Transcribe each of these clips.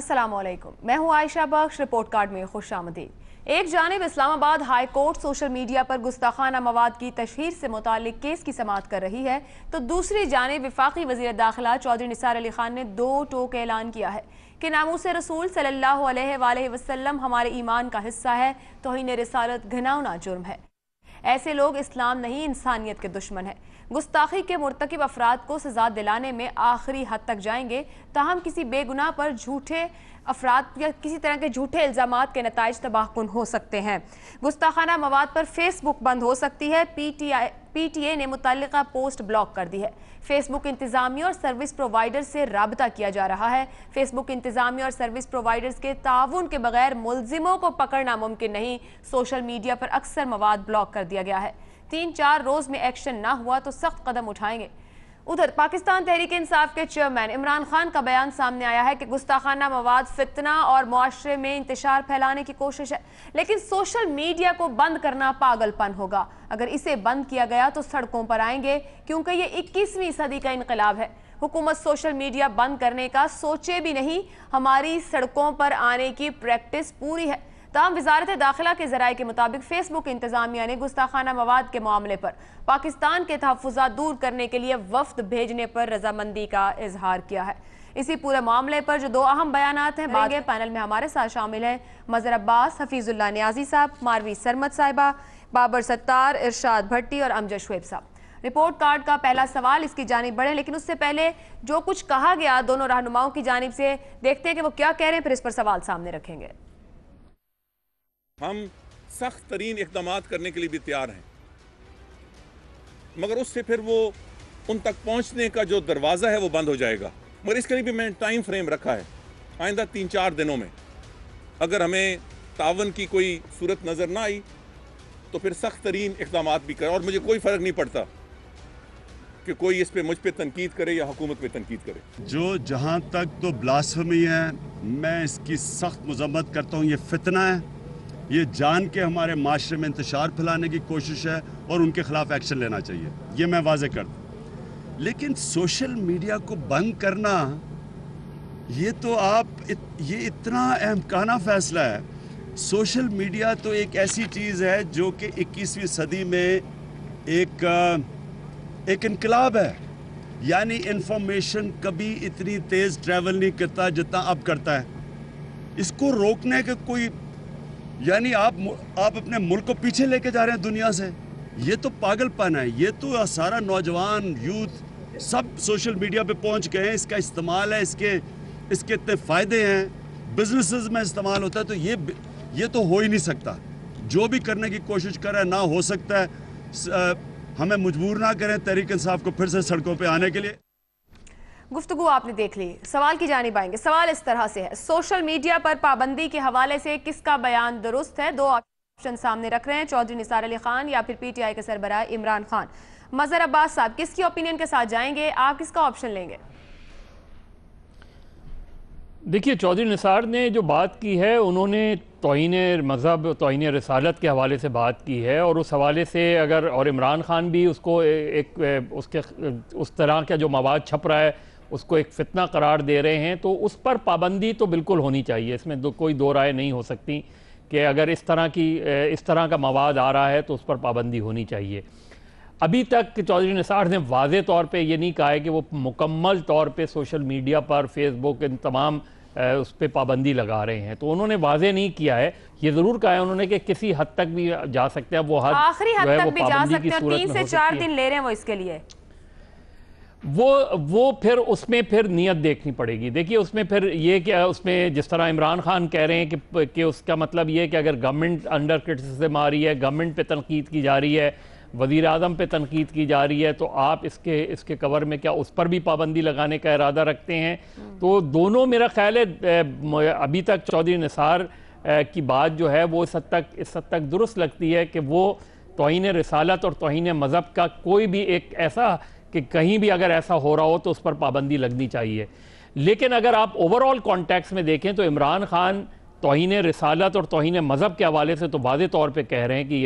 अस्सलामुअलैकुम, मैं हूं आयशा बख्श। रिपोर्ट कार्ड में खुशामदीद। एक जानिब Islamabad high court social media पर गुस्ताखाना मवाद की तशहीर से मुतालिक केस की समाअत कर रही है, तो दूसरी जानिब वफाकी वज़ीर दाखिला चौधरी निसार अली खान ने दो टोक ऐलान किया है कि नामूस रसूल सल्लल्लाहु अलैहि वसल्लम हमारे ईमान का हिस्सा है, तौहीन रिसालत घिनौना जुर्म है। ऐसे लोग इस्लाम नहीं इंसानियत के दुश्मन है। गुस्ताखी के मुर्तकिब अफराद को सजा दिलाने में आखिरी हद तक जाएंगे, ताहम किसी बेगुनाह पर झूठे अफराद या किसी तरह के झूठे इल्जामात के नताइज तबाहकुन हो सकते हैं। गुस्ताखाना मवाद पर फेसबुक बंद हो सकती है। PTA ने मुतल्लिका पोस्ट ब्लॉक कर दी है। फेसबुक इंतजामिया और सर्विस प्रोवाइडर से राबता किया जा रहा है। फेसबुक इंतजामिया और सर्विस प्रोवाइडर्स के ताउन के बगैर मुलजिमों को पकड़ना मुमकिन नहीं। सोशल मीडिया पर अक्सर मवाद ब्लॉक कर दिया गया है। 3-4 रोज में एक्शन ना हुआ तो सख्त कदम उठाएंगे। उधर पाकिस्तान तहरीक इंसाफ के चेयरमैन इमरान खान का बयान सामने आया है कि गुस्ताखाना मवाद फितना और मुआशरे में इंतशार फैलाने की कोशिश है, लेकिन सोशल मीडिया को बंद करना पागलपन होगा। अगर इसे बंद किया गया तो सड़कों पर आएंगे, क्योंकि ये 21वीं सदी का इनकलाब है। हुकूमत सोशल मीडिया बंद करने का सोचे भी नहीं, हमारी सड़कों पर आने की प्रैक्टिस पूरी है। ताहम वजारत दाखिला के जराये के मुताबिक फेसबुक इंतजामिया ने गुस्ताखाना मवाद के मामले पर पाकिस्तान के तहफ़्फ़ुज़ात दूर करने के लिए वफ्द भेजने पर रजामंदी का इजहार किया है। इसी पूरे मामले पर जो दो अहम बयानात हैं, बाद पैनल में हमारे साथ शामिल हैं मज़हर अब्बास, हफीजुल्लाह नियाजी साहब, मारवी सरमद साहिबा, बाबर सत्तार, इरशाद भट्टी और अमजद शुएब साहब। रिपोर्ट कार्ड का पहला सवाल इसकी जानिब बढ़े, लेकिन उससे पहले जो कुछ कहा गया दोनों रहनुमाओं की जानिब से, देखते हैं कि वो क्या कह रहे हैं, फिर इस पर सवाल सामने रखेंगे। हम सख्त तरीन इक़दाम करने के लिए भी तैयार हैं, मगर उससे फिर वो उन तक पहुंचने का जो दरवाज़ा है वो बंद हो जाएगा। मगर इसके लिए भी मैंने टाइम फ्रेम रखा है। आइंदा 3-4 दिनों में अगर हमें तावन की कोई सूरत नज़र ना आई तो फिर सख्त तरीन इक़दाम भी करें। और मुझे कोई फ़र्क नहीं पड़ता कि कोई इस पे मुझ पे तनकीद करे या हुकूमत पे तनकीद करे। जो जहाँ तक तो ब्लास्फेमी है, मैं इसकी सख्त मज़म्मत करता हूँ। ये फितना है, ये जान के हमारे माशरे में इंतशार फैलाने की कोशिश है और उनके खिलाफ एक्शन लेना चाहिए, ये मैं वाज़े कर दूँ। लेकिन सोशल मीडिया को बंद करना, ये तो ये इतना अहमकाना फैसला है। सोशल मीडिया तो एक ऐसी चीज़ है जो कि 21वीं सदी में एक इनकलाब है। यानी इंफॉर्मेशन कभी इतनी तेज़ ट्रैवल नहीं करता जितना अब करता है। इसको रोकने के कोई, यानी आप अपने मुल्क को पीछे लेके जा रहे हैं दुनिया से, ये तो पागलपन है। ये तो सारा नौजवान यूथ सब सोशल मीडिया पे पहुंच गए हैं। इसका इस्तेमाल है, इसके इतने फ़ायदे हैं, बिजनेसेस में इस्तेमाल होता है, तो ये तो हो ही नहीं सकता। जो भी करने की कोशिश कर रहा है ना हो सकता है। हमें मजबूर ना करें तहरीक इंसाफ को फिर से सड़कों पर आने के लिए। गुफ्तगू आपने देख ली, सवाल की जानिब आएंगे। सवाल इस तरह से है, सोशल मीडिया पर पाबंदी के हवाले से किसका बयान दुरुस्त है? दो ऑप्शन सामने रख रहे हैं, चौधरी निसार अली खान या फिर PTI के सरबराह इमरान खान। मज़हर अब्बास साहब, किसकी ओपिनियन के साथ जाएंगे? आप किसका ऑप्शन लेंगे? देखिए, चौधरी निसार ने जो बात की है, उन्होंने तौहीन मज़हब, तौहीन रिसालत के हवाले से बात की है, और उस हवाले से अगर, और इमरान खान भी उसको उस तरह का जो मवाद छप रहा है उसको एक फितना करार दे रहे हैं, तो उस पर पाबंदी तो बिल्कुल होनी चाहिए। इसमें कोई दो राय नहीं हो सकती कि अगर इस तरह का मवाद आ रहा है तो उस पर पाबंदी होनी चाहिए। अभी तक चौधरी निसार ने वाज़े तौर पे ये नहीं कहा है कि वो मुकम्मल तौर पे सोशल मीडिया पर, फेसबुक, इन तमाम उस पर पाबंदी लगा रहे हैं, तो उन्होंने वाज़े नहीं किया है। ये ज़रूर कहा है उन्होंने कि किसी हद तक भी जा सकते हैं, वो हद आखिरी हद तक भी जा सकते हैं। 3 से 4 दिन ले रहे हैं वो इसके लिए। वो फिर उसमें फिर नियत देखनी पड़ेगी। देखिए, उसमें फिर ये कि उसमें जिस तरह इमरान खान कह रहे हैं कि उसका मतलब ये है कि अगर गवर्नमेंट अंडर क्रिटिसिज्म आ रही है, गवर्नमेंट पे तनकीद की जा रही है, वज़ीर आज़म पे तनकीद की जा रही है, तो आप इसके कवर में क्या उस पर भी पाबंदी लगाने का इरादा रखते हैं? तो दोनों, मेरा ख्याल है, अभी तक चौधरी निसार की बात जो है वो इस हद तक दुरुस्त लगती है कि वो तौहीन रिसालत और तौहीन मज़हब का कोई भी एक ऐसा कि कहीं भी अगर ऐसा हो रहा हो तो उस पर पाबंदी लगनी चाहिए। लेकिन अगर आप ओवरऑल कॉन्टेक्स्ट में देखें तो इमरान खान तौहीन रिसालत और तौहीन मज़हब के हवाले से तो वाज़े तौर पे कह रहे हैं कि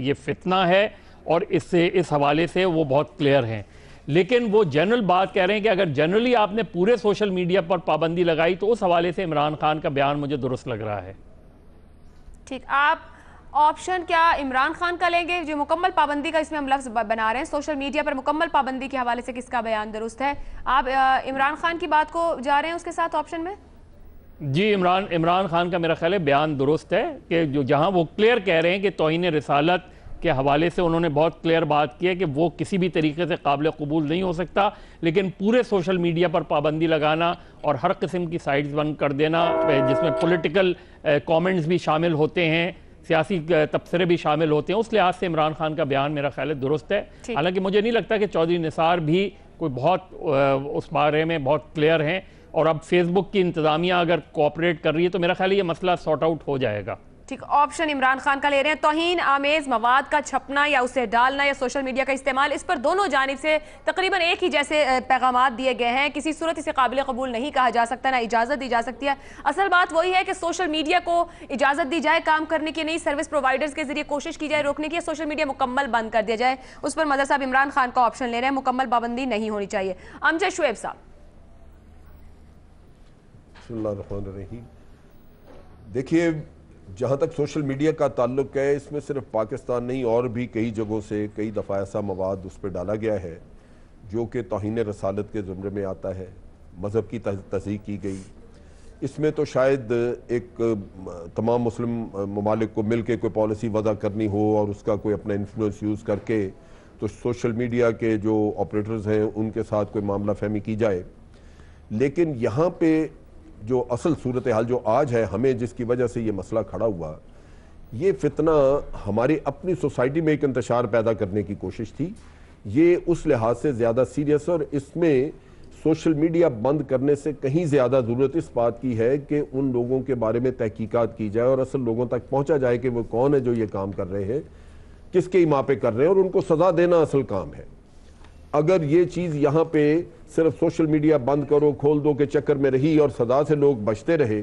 ये फितना है, और इस हवाले से वो बहुत क्लियर हैं। लेकिन वो जनरल बात कह रहे हैं कि अगर जनरली आपने पूरे सोशल मीडिया पर पाबंदी लगाई तो उस हवाले से इमरान खान का बयान मुझे दुरुस्त लग रहा है। ठीक, आप ऑप्शन क्या इमरान खान का लेंगे जो मुकम्मल पाबंदी का इसमें हम लफ्ज़ बना रहे हैं, सोशल मीडिया पर मुकम्मल पाबंदी के हवाले से किसका बयान दुरुस्त है? आप इमरान खान की बात को जा रहे हैं उसके साथ ऑप्शन में? जी, इमरान खान का मेरा ख्याल है बयान दुरुस्त है कि जो जहां वो क्लियर कह रहे हैं कि तौहीन रिसालत के हवाले से उन्होंने बहुत क्लियर बात की है कि वो किसी भी तरीके से काबिल कबूल नहीं हो सकता, लेकिन पूरे सोशल मीडिया पर पाबंदी लगाना और हर किस्म की साइट्स बंद कर देना जिसमें पॉलिटिकल कमेंट्स भी शामिल होते हैं, सियासी तबसरे भी शामिल होते हैं, उस लिहाज से इमरान खान का बयान मेरा ख्याल है दुरुस्त है। हालांकि मुझे नहीं लगता कि चौधरी निसार भी कोई बहुत उस बारे में बहुत क्लियर हैं, और अब फेसबुक की इंतजामिया अगर कोऑपरेट कर रही है तो मेरा ख्याल है ये मसला सॉर्ट आउट हो जाएगा। ठीक, ऑप्शन इमरान खान का ले रहे हैं। तौहीन आमेज मवाद का छपना या उसे डालना या सोशल मीडिया का इस्तेमाल, इस पर दोनों जानिब से तकरीबन एक ही जैसे पैगामात दिए गए हैं। किसी सूरत इसे काबिल कबूल नहीं कहा जा सकता, ना इजाज़त दी जा सकती है। असल बात वही है कि सोशल मीडिया को इजाज़त दी जाए काम करने की, नई सर्विस प्रोवाइडर्स के जरिए कोशिश की जाए रोकने की, सोशल मीडिया मुकम्मल बंद कर दिया जाए। उस पर मदर साहब इमरान खान का ऑप्शन ले रहे हैं, मुकम्मल पाबंदी नहीं होनी चाहिए। अमजद शुएब साहब। देखिए, जहाँ तक सोशल मीडिया का ताल्लुक है, इसमें सिर्फ पाकिस्तान नहीं और भी कई जगहों से कई दफ़ा ऐसा मवाद उस पर डाला गया है जो कि तौहीन रसालत के ज़ुमरे में आता है, मज़हब की तज़हीक की गई। इसमें तो शायद एक तमाम मुस्लिम ममालिक को मिल के कोई पॉलिसी वज़ा करनी हो और उसका कोई अपना इन्फ्लुएंस यूज़ करके तो सोशल मीडिया के जो ऑपरेटर्स हैं उनके साथ कोई मामला फहमी की जाए। लेकिन यहाँ पे जो असल सूरत हाल जो आज है, हमें जिसकी वजह से ये मसला खड़ा हुआ, ये फितना हमारी अपनी सोसाइटी में एक इंतशार पैदा करने की कोशिश थी। ये उस लिहाज से ज़्यादा सीरियस है और इसमें सोशल मीडिया बंद करने से कहीं ज़्यादा ज़रूरत इस बात की है कि उन लोगों के बारे में तहकीकात की जाए और असल लोगों तक पहुँचा जाए कि वो कौन है जो ये काम कर रहे हैं, किसके इमा पे कर रहे हैं, और उनको सज़ा देना असल काम है। अगर ये चीज़ यहाँ पे सिर्फ सोशल मीडिया बंद करो खोल दो के चक्कर में रही और सदा से लोग बचते रहे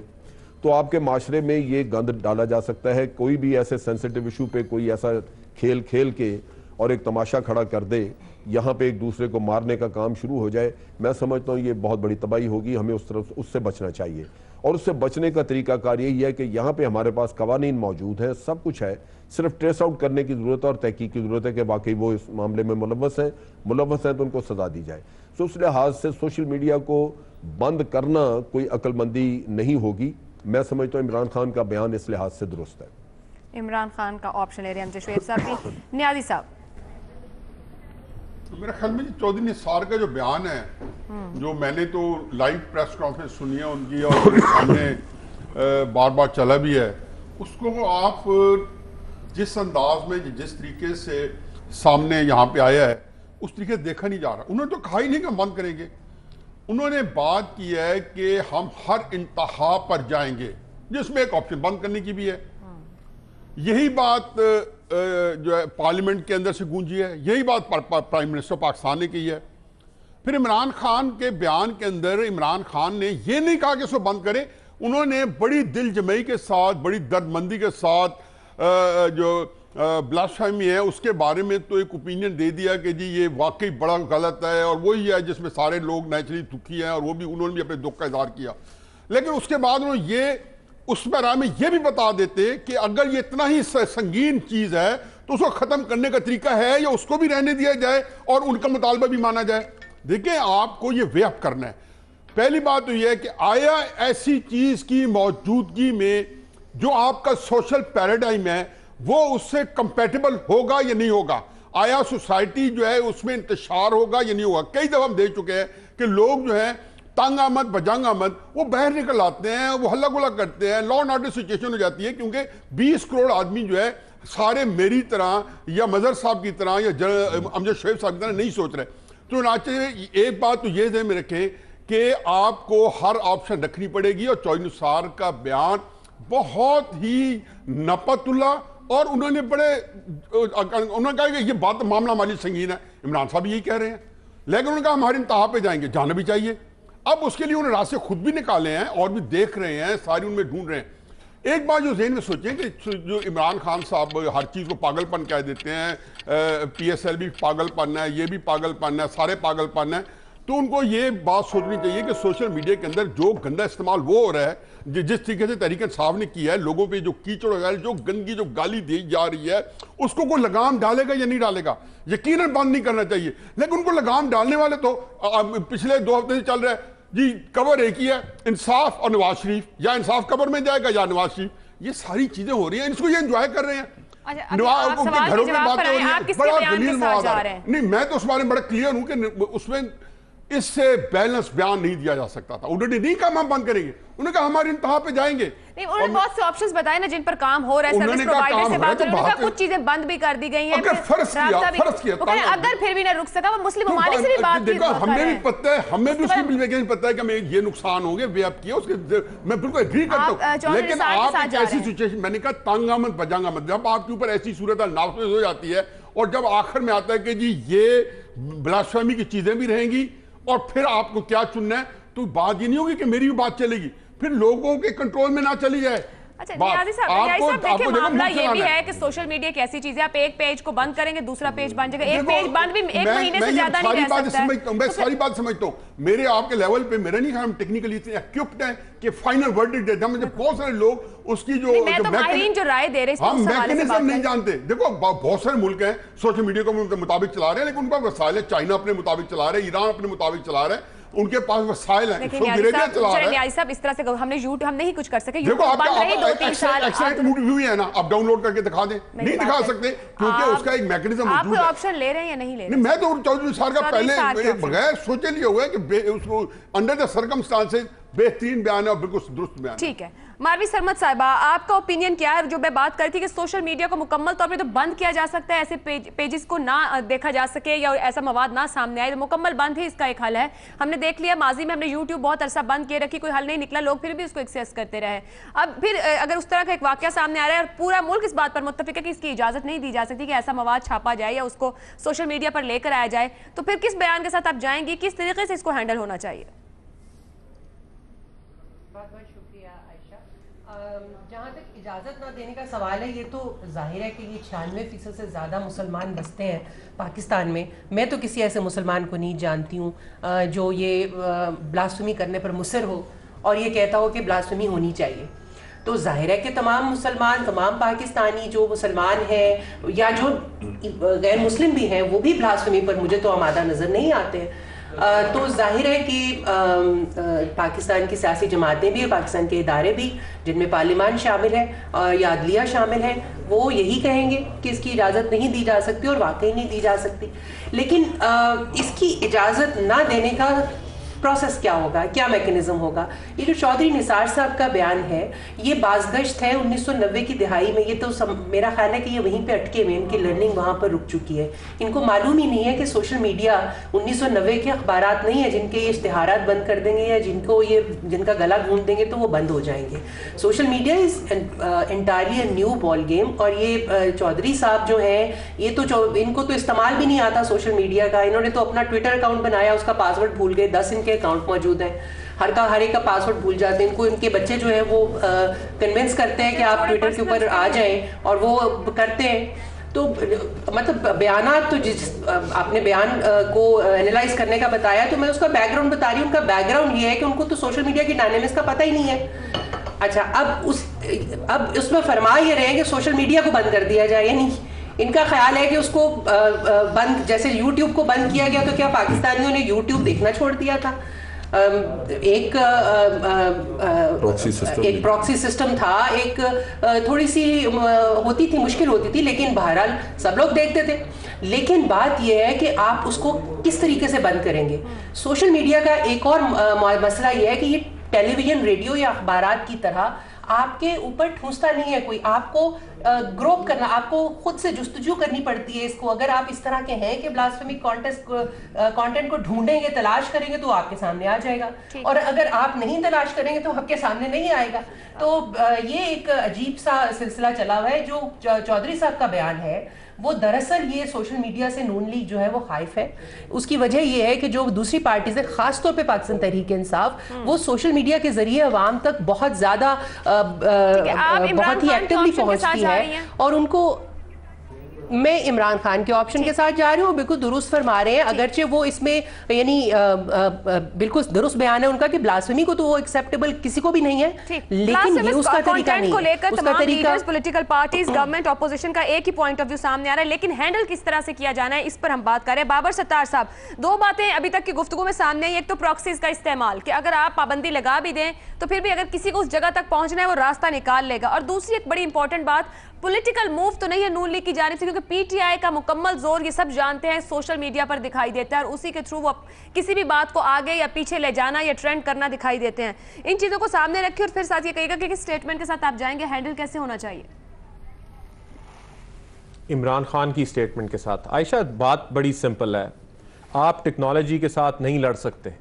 तो आपके माशरे में ये गंद डाला जा सकता है। कोई भी ऐसे सेंसिटिव इशू पे कोई ऐसा खेल खेल के और एक तमाशा खड़ा कर दे, यहाँ पे एक दूसरे को मारने का काम शुरू हो जाए, मैं समझता हूँ ये बहुत बड़ी तबाही होगी। हमें उस तरफ उससे बचना चाहिए और उससे बचने का तरीकाकार यही है कि यहाँ पे हमारे पास कवानीन मौजूद है, सब कुछ है, सिर्फ ट्रेस आउट करने की ज़रूरत है और तहकीक की ज़रूरत है कि वाकई वो इस मामले में मुलव्वस हैं तो उनको सज़ा दी जाए। तो उस लिहाज से सोशल मीडिया को बंद करना कोई अक्लमंदी नहीं होगी। मैं समझता हूँ इमरान खान का बयान इस लिहाज से दुरुस्त है। इमरान खान का ऑप्शन ले रहे हैं शुएब साहब भी। नियाज़ी साहब। तो मेरे ख्याल में चौधरी निसार का जो बयान है, जो मैंने तो लाइव प्रेस कॉन्फ्रेंस सुनी है उनकी और सामने बार बार चला भी है, उसको आप जिस अंदाज में जिस तरीके से सामने यहाँ पे आया है उस तरीके देखा नहीं जा रहा। उन्होंने तो कहा ही नहीं कि हम बंद करेंगे। उन्होंने बात की है कि हम हर इंतहा पर जाएंगे, जिसमें एक ऑप्शन बंद करने की भी है। यही बात जो है पार्लियामेंट के अंदर से गूंजी है, यही बात प्राइम मिनिस्टर पाकिस्तान ने की है। फिर इमरान खान के बयान के अंदर इमरान खान ने यह नहीं कहा कि इसको बंद करें, उन्होंने बड़ी दिल जमई के साथ, बड़ी दर्दमंदी के साथ जो ब्लास्फेमी है उसके बारे में तो एक ओपिनियन दे दिया कि जी ये वाकई बड़ा गलत है और वही है जिसमें सारे लोग नेचुरली दुखी हैं और वो भी उन्होंने भी अपने दुख का इजहार किया। लेकिन उसके बाद उन्होंने ये उस पैराग्राफ में ये भी बता देते कि अगर ये इतना ही संगीन चीज है तो उसको खत्म करने का तरीका है या उसको भी रहने दिया जाए और उनका मुतालबा भी माना जाए। देखिए, आपको ये वे अप करना है। पहली बात तो यह है कि आया ऐसी चीज की मौजूदगी में जो आपका सोशल पैराडाइम है वो उससे कंपैटिबल होगा या नहीं होगा, आया सोसाइटी जो है उसमें इंतशार होगा या नहीं होगा। कई दफा हम देख चुके हैं कि लोग जो है तंग आमद बजंग आमद वो बाहर निकल आते हैं, वो हल्ला गुल्ला करते हैं, लॉ एंड ऑर्डर सिचुएशन हो जाती है क्योंकि 20 करोड़ आदमी जो है सारे मेरी तरह या मजहर साहब की तरह या अमजद शुएब साहब की तरह नहीं सोच रहे। तो नाचे एक बात तो ये ध्यान में रखें कि आपको हर ऑप्शन रखनी पड़ेगी और चौधरी निसार का बयान बहुत ही नपतुल्ला और उन्होंने कहा कि ये बात मामला हमारी संगीन है। इमरान साहब यही कह रहे हैं, लेकिन उन्होंने कहा हमारे इंतहा पे जाएंगे, जाना भी चाहिए। अब उसके लिए उन्होंने रास्ते खुद भी निकाले हैं और भी देख रहे हैं, सारी उनमें ढूंढ रहे हैं। एक बात जो ज़हन में सोचें कि जो इमरान खान साहब हर चीज़ को पागलपन कह देते हैं, PSL भी पागलपन है, ये भी पागलपन है, सारे पागलपन है, तो उनको ये बात सोचनी चाहिए कि सोशल मीडिया के अंदर जो गंदा इस्तेमाल वो हो रहा है, जिस तरीके से तहरीक इंसाफ ने किया है, लोगों पे जो कीचड़ हो रहा है, जो गंदगी जो गाली दी जा रही है, उसको कोई लगाम डालेगा या नहीं डालेगा? यकीनन बंद नहीं करना चाहिए, लेकिन उनको लगाम डालने वाले तो पिछले 2 हफ्ते से चल रहा है जी, कबर एक ही है, इंसाफ और नवाज शरीफ, या इंसाफ कबर में जाएगा या नवाज शरीफ। ये सारी चीजें हो रही हैं, इसको ये एंजॉय कर रहे हैं। घरों में बातें हो रही है, बड़ा दलील मवाद है। नहीं, मैं तो उस बारे में बड़ा क्लियर हूं कि उसमें इससे बैलेंस बयान नहीं दिया जा सकता था। उन्होंने नहीं कहा हम बंद करेंगे, उन्होंने कहा हमारे इंतहा पे जाएंगे। नहीं, उन्होंने बहुत से ऑप्शंस बताए ना जिन पर काम हो रहा है, सर्विस प्रोवाइडर से बात, उन्होंने कहा कुछ चीजें बंद भी कर दी गई हैं। अगर फर्ज किया अगर फिर भी ना रुक सका, वो मुस्लिम ममालिक से भी बात की। देखो, हमें भी पता है, हमें भी उसकी बिल्कुल पता है कि हमें ये नुकसान होंगे, वे आप किए उसके, मैं बिल्कुल एग्री करता हूं, लेकिन आप एक ऐसी सिचुएशन, मैंने कहा तांगा मत बजांगा मत, जब आपके ऊपर ऐसी सूरत नाफिज हो जाती है और जब आखिर में आता है कि जी ये ब्लास्फेमी की चीजें भी रहेंगी और फिर आपको क्या चुनना है, तो बात ये नहीं होगी कि मेरी भी बात चलेगी, फिर लोगों के कंट्रोल में ना चली जाए। अच्छा नियाज़ी साहब, देखिए मामला ये भी है कि सोशल मीडिया एक ऐसी चीज है, आप एक पेज को बंद करेंगे दूसरा पेज बन जाएगा, एक पेज बंद भी 1 महीने से ज्यादा नहीं रह सकता है। मैं सारी बात समझता हूँ, मेरे आपके लेवल पे मेरा नहीं, हम टेक्निकली इतने इक्विप्ड हैं कि फाइनल वर्डिक्ट देते हैं। मुझे बहुत सारे लोग उसकी जो माहिरीन जो राय दे रहे हैं, हम मैकेनिज्म नहीं जानते। देखो, बहुत सारे मुल्क हैं सोशल मीडिया को मुताबिक चला रहे हैं, लेकिन उनका वसाइल है, चाइना अपने मुताबिक चला रहे हैं, ईरान अपने मुताबिक चला रहे हैं, उनके पास वसाइल हैं। साहब इस तरह से हमने हम नहीं कुछ कर सके, देखो आपका 2-3 साल मूवी है ना, आप डाउनलोड करके दिखा दें, नहीं दिखा सकते क्योंकि उसका एक मैकेनिज्म मौजूद है। आप ऑप्शन ले रहे हैं या नहीं ले रहे? मैं तो चौधरी साहब का पहले बगैर सोचे लिए हुआ है कि उसको अंडर द सर्कमस्टांसेस बेहतरीन बयान है और बिल्कुल दुरुस्त बयान। ठीक है, मारवी सरमद साहिबा, आपका ओपिनियन क्या है? जो मैं बात करती कि सोशल मीडिया को मुकम्मल तौर पे तो बंद किया जा सकता है, ऐसे पेजेस को ना देखा जा सके या ऐसा मवाद ना सामने आए, तो मुकम्मल बंद ही इसका एक हल है। हमने देख लिया माजी में हमने यूट्यूब बहुत अरसा बंद किए रखी, कोई हल नहीं निकला, लोग फिर भी उसको एक्सेस करते रहे। अब फिर अगर उस तरह का एक वाकया सामने आ रहा है और पूरा मुल्क इस बात पर मुत्तफिक है कि इसकी इजाजत नहीं दी जा सकती कि ऐसा मवाद छापा जाए या उसको सोशल मीडिया पर लेकर आया जाए, तो फिर किस बयान के साथ आप जाएंगी, किस तरीके से इसको हैंडल होना चाहिए? बहुत बहुत शुक्रिया आयशा। जहाँ तक इजाज़त ना देने का सवाल है, ये तो जाहिर है कि ये 96% से ज़्यादा मुसलमान बसते हैं पाकिस्तान में। मैं तो किसी ऐसे मुसलमान को नहीं जानती हूँ जो ये ब्लास्फेमी करने पर मुसर हो और ये कहता हो कि ब्लास्फेमी होनी चाहिए। तो जाहिर है कि तमाम मुसलमान, तमाम पाकिस्तानी जो मुसलमान हैं या जो गैर मुस्लिम भी हैं, वो भी ब्लास्फेमी पर मुझे तो आमादा नज़र नहीं आते हैं। तो जाहिर है कि पाकिस्तान की सियासी जमातें भी और पाकिस्तान के इदारे भी, जिनमें पार्लियामान शामिल है या अदलिया शामिल है, वो यही कहेंगे कि इसकी इजाज़त नहीं दी जा सकती और वाकई नहीं दी जा सकती। लेकिन इसकी इजाज़त ना देने का प्रोसेस क्या होगा, क्या मैकेनिज्म होगा? ये जो चौधरी निसार साहब का बयान है, ये बाज़गश्त है 1990 की दिहाई में। ये तो मेरा ख्याल है कि ये वहीं पे अटके हुए, इनकी लर्निंग वहाँ पर रुक चुकी है। इनको मालूम ही नहीं है कि सोशल मीडिया 1990 के अखबारात नहीं है जिनके ये इश्तिहारात बंद कर देंगे या जिनका गला घूंट देंगे तो वो बंद हो जाएंगे। Social media is entirely a new ball game. और ये चौधरी साहब जो हैं, ये तो इनको तो इस्तेमाल भी नहीं आता सोशल मीडिया का। इन्होंने तो अपना ट्विटर अकाउंट बनाया, उसका पासवर्ड भूल गए, 10 इनके अकाउंट मौजूद है, हर एक का पासवर्ड भूल जाते हैं। इनको इनके बच्चे जो है वो कन्विंस करते हैं कि आप ट्विटर के ऊपर आ जाएं और वो करते हैं। तो मतलब बयानात तो जिस आपने बयान को एनालाइज करने का बताया, तो मैं उसका बैकग्राउंड बता रही हूँ। उनका बैकग्राउंड ये है कि उनको तो सोशल मीडिया की डायनेमिक्स का पता ही नहीं है। अच्छा, अब उसमें फरमा ये रहे कि सोशल मीडिया को बंद कर दिया जाए या नहीं। इनका ख्याल है कि उसको बंद, जैसे यूट्यूब को बंद किया गया तो क्या पाकिस्तानियों ने यूट्यूब देखना छोड़ दिया था? एक प्रॉक्सी सिस्टम था, एक थोड़ी सी होती थी, मुश्किल होती थी, लेकिन बहरहाल सब लोग देखते थे। लेकिन बात यह है कि आप उसको किस तरीके से बंद करेंगे। सोशल मीडिया का एक और मसला यह है कि ये टेलीविजन, रेडियो या अखबारात की तरह आपके ऊपर ठूंसता नहीं है कोई। आपको ग्रोप करना, आपको खुद से जुस्तजू करनी पड़ती है इसको। अगर आप इस तरह के हैं कि ब्लास्फेमिक कंटेंट को ढूंढेंगे, तलाश करेंगे, तो आपके सामने आ जाएगा, और अगर आप नहीं तलाश करेंगे तो आपके सामने नहीं आएगा। तो ये एक अजीब सा सिलसिला चला हुआ है। जो चौधरी साहब का बयान है वो दरअसल ये सोशल मीडिया से नून लीग जो है वो खाइफ है। उसकी वजह ये है कि जो दूसरी पार्टीज है, खासतौर पे पाकिस्तान तहरीक इंसाफ, वो सोशल मीडिया के जरिए अवाम तक बहुत ज्यादा बहुत ही एक्टिवली पहुंचती है और उनको मैं इमरान खान के ऑप्शन के साथ जा रही हूँ, बिल्कुल दुरुस्त फरमा रहे हैं। अगरचे वो इसमें यानी बिल्कुल दुरुस्त बयान है उनका कि ब्लास्फेमी को तो वो एक्सेप्टेबल किसी को भी नहीं है, लेकिन ये उसका तरीका नहीं है। उसका तरीका पॉलिटिकल पार्टीज, गवर्नमेंट, ऑपोजिशन का एक ही पॉइंट ऑफ व्यू सामने आ रहा है, लेकिन हैंडल किस तरह से किया जाना है इस पर हम बात कर रहे हैं। बाबर सत्तार साहब, दो बातें अभी तक की गुफ्तगू में सामने आई। एक तो प्रॉक्सीज का इस्तेमाल, कि अगर आप पाबंदी लगा भी दें तो फिर भी अगर किसी को उस जगह तक पहुंचना है वो रास्ता निकाल लेगा। और दूसरी एक बड़ी इंपॉर्टेंट बात, पॉलिटिकल मूव तो नहीं है नून लीग की जानिब से, क्योंकि पीटीआई का मुकम्मल जोर, ये सब जानते हैं, सोशल मीडिया पर दिखाई देता है और उसी के थ्रू वो किसी भी बात को आगे या पीछे ले जाना या ट्रेंड करना दिखाई देते हैं। इन चीजों को सामने रखिए और फिर साथ ये कहिएगा कि किस स्टेटमेंट के साथ आप जाएंगे, हैंडल कैसे होना चाहिए। इमरान खान की स्टेटमेंट के साथ आयशा, बात बड़ी सिंपल है। आप टेक्नोलॉजी के साथ नहीं लड़ सकते,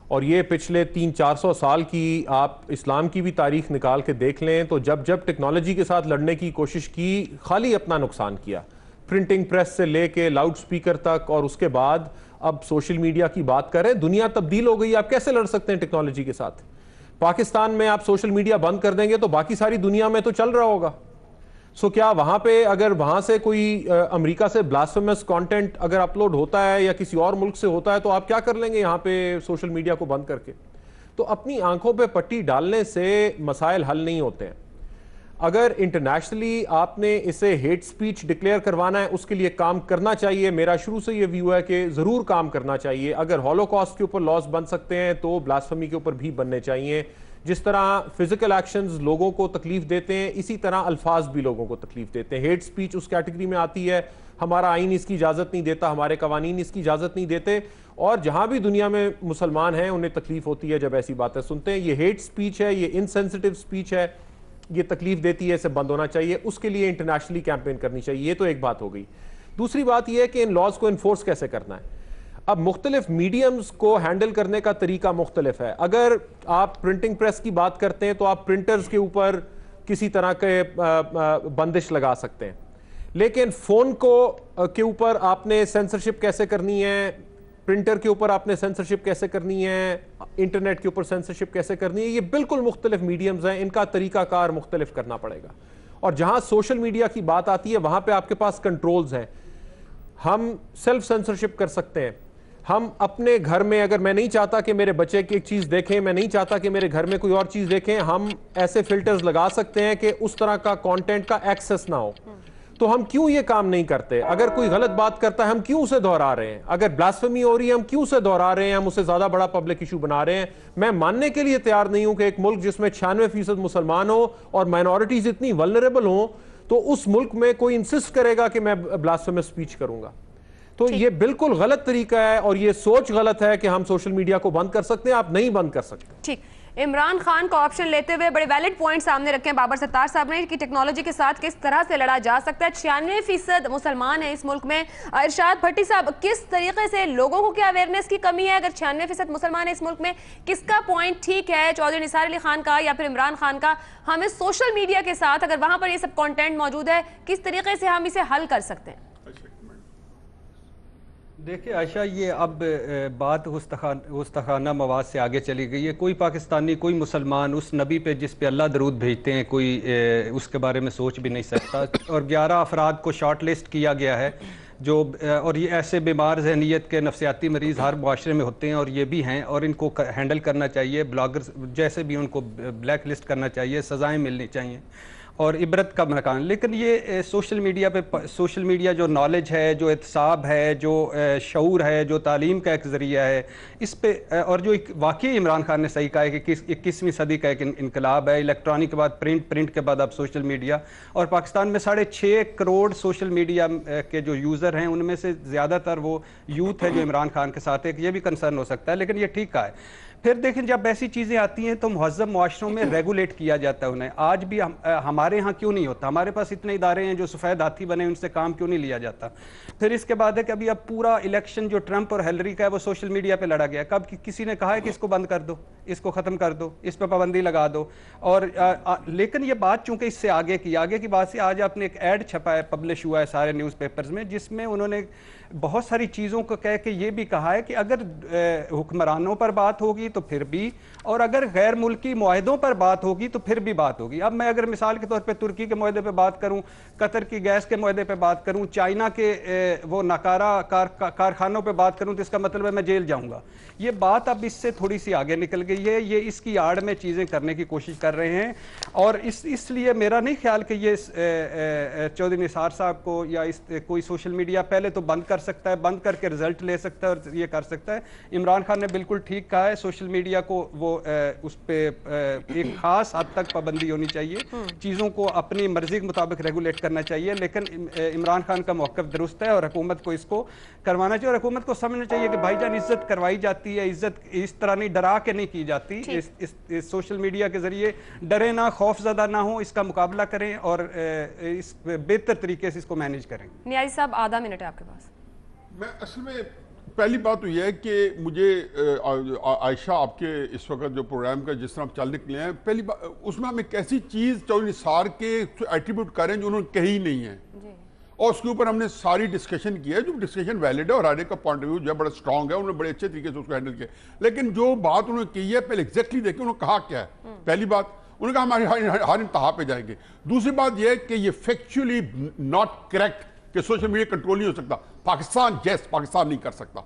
और ये पिछले 300-400 साल की आप इस्लाम की भी तारीख निकाल के देख लें तो जब जब टेक्नोलॉजी के साथ लड़ने की कोशिश की, खाली अपना नुकसान किया। प्रिंटिंग प्रेस से लेके लाउड स्पीकर तक, और उसके बाद अब सोशल मीडिया की बात करें, दुनिया तब्दील हो गई। आप कैसे लड़ सकते हैं टेक्नोलॉजी के साथ? पाकिस्तान में आप सोशल मीडिया बंद कर देंगे तो बाकी सारी दुनिया में तो चल रहा होगा। सो क्या वहां पे अगर वहां से कोई अमेरिका से ब्लास्फेमस कंटेंट अगर अपलोड होता है या किसी और मुल्क से होता है तो आप क्या कर लेंगे यहाँ पे सोशल मीडिया को बंद करके? तो अपनी आंखों पे पट्टी डालने से मसाइल हल नहीं होते हैं। अगर इंटरनेशनली आपने इसे हेट स्पीच डिक्लेयर करवाना है, उसके लिए काम करना चाहिए। मेरा शुरू से ये व्यू है कि जरूर काम करना चाहिए। अगर हॉलोकॉस्ट के ऊपर लॉस बन सकते हैं तो ब्लास्फेमी के ऊपर भी बनने चाहिए। जिस तरह फिजिकल एक्शंस लोगों को तकलीफ देते हैं, इसी तरह अल्फाज भी लोगों को तकलीफ देते हैं। हेट स्पीच उस कैटेगरी में आती है। हमारा आइन इसकी इजाज़त नहीं देता, हमारे कवानीन इसकी इजाज़त नहीं देते, और जहां भी दुनिया में मुसलमान हैं उन्हें तकलीफ होती है जब ऐसी बातें सुनते हैं। ये हेट स्पीच है, ये इनसेंसिटिव स्पीच है, ये तकलीफ देती है, इसे बंद होना चाहिए। उसके लिए इंटरनेशनली कैंपेन करनी चाहिए। ये तो एक बात हो गई। दूसरी बात यह है कि इन लॉज को इन्फोर्स कैसे करना है। अब मुख्तलिफ मीडियम्स को हैंडल करने का तरीका मुख्तलिफ है। अगर आप प्रिंटिंग प्रेस की बात करते हैं तो आप प्रिंटर्स के ऊपर किसी तरह के बंदिश लगा सकते हैं, लेकिन फ़ोन के ऊपर आपने सेंसरशिप कैसे करनी है, प्रिंटर के ऊपर आपने सेंसरशिप कैसे करनी है, इंटरनेट के ऊपर सेंसरशिप कैसे करनी है, ये बिल्कुल मुख्तलिफ मीडियम्स हैं। इनका तरीकाकार मुख्तलिफ करना पड़ेगा। और जहां सोशल मीडिया की बात आती है वहां पे आपके पास कंट्रोल्स हैं। हम सेल्फ सेंसरशिप कर सकते हैं। हम अपने घर में, अगर मैं नहीं चाहता कि मेरे बच्चे की एक चीज़ देखें, मैं नहीं चाहता कि मेरे घर में कोई और चीज़ देखें, हम ऐसे फिल्टर्स लगा सकते हैं कि उस तरह का कंटेंट का एक्सेस ना हो। तो हम क्यों ये काम नहीं करते? अगर कोई गलत बात करता है हम क्यों उसे दोहरा रहे हैं? अगर ब्लास्फेमी हो रही है हम क्यों उसे दोहरा रहे हैं? हम उसे ज़्यादा बड़ा पब्लिक इशू बना रहे हैं। मैं मानने के लिए तैयार नहीं हूं कि एक मुल्क जिसमें 96% मुसलमान हो और माइनॉरिटीज़ इतनी वल्नरेबल हो, तो उस मुल्क में कोई इंसिस्ट करेगा कि मैं ब्लास्फेमस स्पीच करूंगा। तो ये बिल्कुल गलत तरीका है और ये सोच गलत है कि हम सोशल मीडिया को बंद कर सकते हैं। आप नहीं बंद कर सकते। ठीक, इमरान खान का ऑप्शन लेते हुए बड़े वैलिड पॉइंट सामने रखे हैं बाबर सत्तार साहब ने कि टेक्नोलॉजी के साथ किस तरह से लड़ा जा सकता है। 96% मुसलमान है इस मुल्क में। इरशाद भट्टी साहब, किस तरीके से लोगों को क्या अवेयरनेस की कमी है? अगर 96% मुसलमान है इस मुल्क में, किसका पॉइंट ठीक है, चौधरी निसार अली खान का या फिर इमरान खान का? हमें सोशल मीडिया के साथ, अगर वहां पर ये सब कॉन्टेंट मौजूद है, किस तरीके से हम इसे हल कर सकते हैं? देखिए आयशा, ये अब बात गुस्ताखाना मवाद से आगे चली गई है। कोई पाकिस्तानी, कोई मुसलमान उस नबी पे जिस पे अल्लाह दरूद भेजते हैं, कोई उसके बारे में सोच भी नहीं सकता। और 11 अफराद को शॉर्ट लिस्ट किया गया है जो, और ये ऐसे बीमार जहनीत के नफ्सियाती मरीज़ हर मुआशरे में होते हैं और ये भी हैं, और इनको हैंडल करना चाहिए। ब्लॉगर्स जैसे भी उनको ब्लैक लिस्ट करना चाहिए, सज़ाएँ मिलनी चाहिए और इबरत का मकान। लेकिन ये सोशल मीडिया पे, सोशल मीडिया जो नॉलेज है, जो एहतसाब है, जो शऊर है, जो तालीम का एक ज़रिया है, इस पे, और जो वाकई इमरान खान ने सही कहा है कि 21वीं सदी का एक इनकलाब है। इलेक्ट्रॉनिक के बाद प्रिंट, प्रिंट के बाद अब सोशल मीडिया, और पाकिस्तान में 6.5 करोड़ सोशल मीडिया के जो यूज़र हैं उनमें से ज़्यादातर वो यूथ है जो इमरान खान के साथ है। ये भी कंसर्न हो सकता है, लेकिन ये ठीक कहा है। फिर देखें जब ऐसी चीज़ें आती हैं तो मुहज़्ज़ब मुआशरों में रेगुलेट किया जाता है उन्हें। आज भी हमारे यहाँ क्यों नहीं होता? हमारे पास इतने इदारे हैं जो सफ़ेद हाथी बने, उनसे काम क्यों नहीं लिया जाता? फिर इसके बाद है कि अभी अब पूरा इलेक्शन जो ट्रंप और हिलरी का है वो सोशल मीडिया पे लड़ा गया। कब किसी ने कहा है कि इसको बंद कर दो, इसको ख़त्म कर दो, इस पर पाबंदी लगा दो? और लेकिन ये बात चूंकि इससे आगे की बात से आज आपने एक ऐड छपा है, पब्लिश हुआ है सारे न्यूज़पेपर्स में, जिसमें उन्होंने बहुत सारी चीज़ों को कह के ये भी कहा है कि अगर हुक्मरानों पर बात होगी तो फिर भी, और अगर गैर मुल्की मुआहदों पर बात होगी तो फिर भी बात होगी। अब मैं अगर मिसाल के तौर पे तुर्की के मुआहदे पे बात करूं, कतर की गैस के मुआहदे पे बात करूं, चाइना के वो नकारा कारखानों पे बात करूं, तो इसका मतलब है मैं जेल जाऊंगा। ये बात अब इससे थोड़ी सी आगे निकल गई है, ये इसकी आड़ में चीज़ें करने की कोशिश कर रहे हैं। और इसलिए मेरा नहीं ख्याल कि ये चौधरी निसार साहब को या कोई सोशल मीडिया पहले तो बंद कर सकता है, बंद करके रिजल्ट ले सकता है और ये कर सकता है। इमरान खान ने बिल्कुल ठीक कहा है, सोशल मीडिया को वो उस पर एक खास हद तक पाबंदी होनी चाहिए, चीज़ों को अपनी मर्जी के मुताबिक रेगुलेट करना चाहिए। लेकिन इमरान खान का मौक़िफ़ दुरुस्त है और हुकूमत को इसको करवाना चाहिए, और हुकूमत को समझना चाहिए कि भाईजान इज्जत करवाई जाती है, इज्जत इस तरह नहीं डरा के नहीं की जाती। इस सोशल मीडिया के जरिए डरे ना, खौफजदा ना हो, इसका मुकाबला करें और इस बेहतर तरीके से इसको मैनेज करें। नियाज़ी साहब आधा मिनट है आपके पास। मैं असल में पहली बात तो यह है कि मुझे आयशा आपके इस वक्त जो प्रोग्राम का जिस तरह आप चल निकले हैं, पहली बात उसमें हम एक ऐसी चीज़ चौधरी निसार के एट्रीब्यूट करें जो उन्होंने कही नहीं है, और उसके ऊपर हमने सारी डिस्कशन की है, जो डिस्कशन वैलिड है और हर एक का पॉइंट ऑफ व्यू जो है बड़ा स्ट्रॉन्ग है, उन्होंने बड़े अच्छे तरीके से उसको हैंडल किया। लेकिन जो बात उन्होंने की है पहले एग्जैक्टली देखिए उन्होंने कहा क्या है। पहली बात उन्होंने कहा हमारे हर इंतहा पे जाएंगे। दूसरी बात यह है कि ये फैक्चुअली नॉट करेक्ट कि सोशल मीडिया कंट्रोल नहीं हो सकता। पाकिस्तान पाकिस्तान नहीं कर सकता।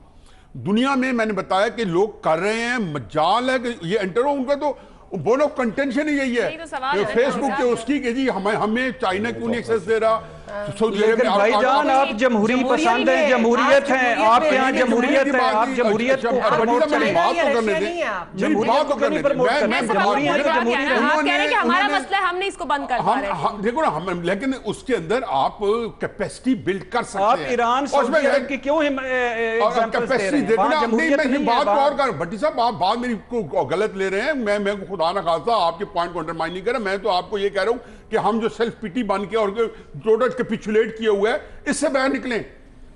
दुनिया में मैंने बताया कि लोग कर रहे हैं, मजाल है कि ये एंटर हो, उनका तो बोलो कंटेंशन ही यही है, तो फेसबुक के उसकी कि जी हमें चाइना क्यों नहीं एक्सेस दे रहा। लेकिन भाईजान आप जमहूरी पसंद हैं, जमहूरियत है आपके यहाँ, जमहूरियत है, आप जमहूरियत को प्रमोट करें। बात तो करने दें, जमहूरियत को नहीं प्रमोट करें, जमहूरियत है, जमहूरियत आप कह रहे हैं कि हमारा मसला है, हमने इसको बंद कर पा रहे हैं। देखो ना, हम लेकिन उसके अंदर आप कैपेसिटी बिल्ड कर सकते हैं। आप ईरान सऊदी अरब की क्यों कैपेसिटी देखो ना, नहीं बात और कर भट्टी साहब, आप बात मेरी को गलत ले रहे हैं। मैं खुदा ना खासा आपके पॉइंट को अंडरमाइन नहीं कर रहा, मैं तो आपको ये कह रहा हूं कि हम जो सेल्फ पिटी बन के और टोटल कैपिचुलेट किए हुए हैं, इससे बाहर निकलें।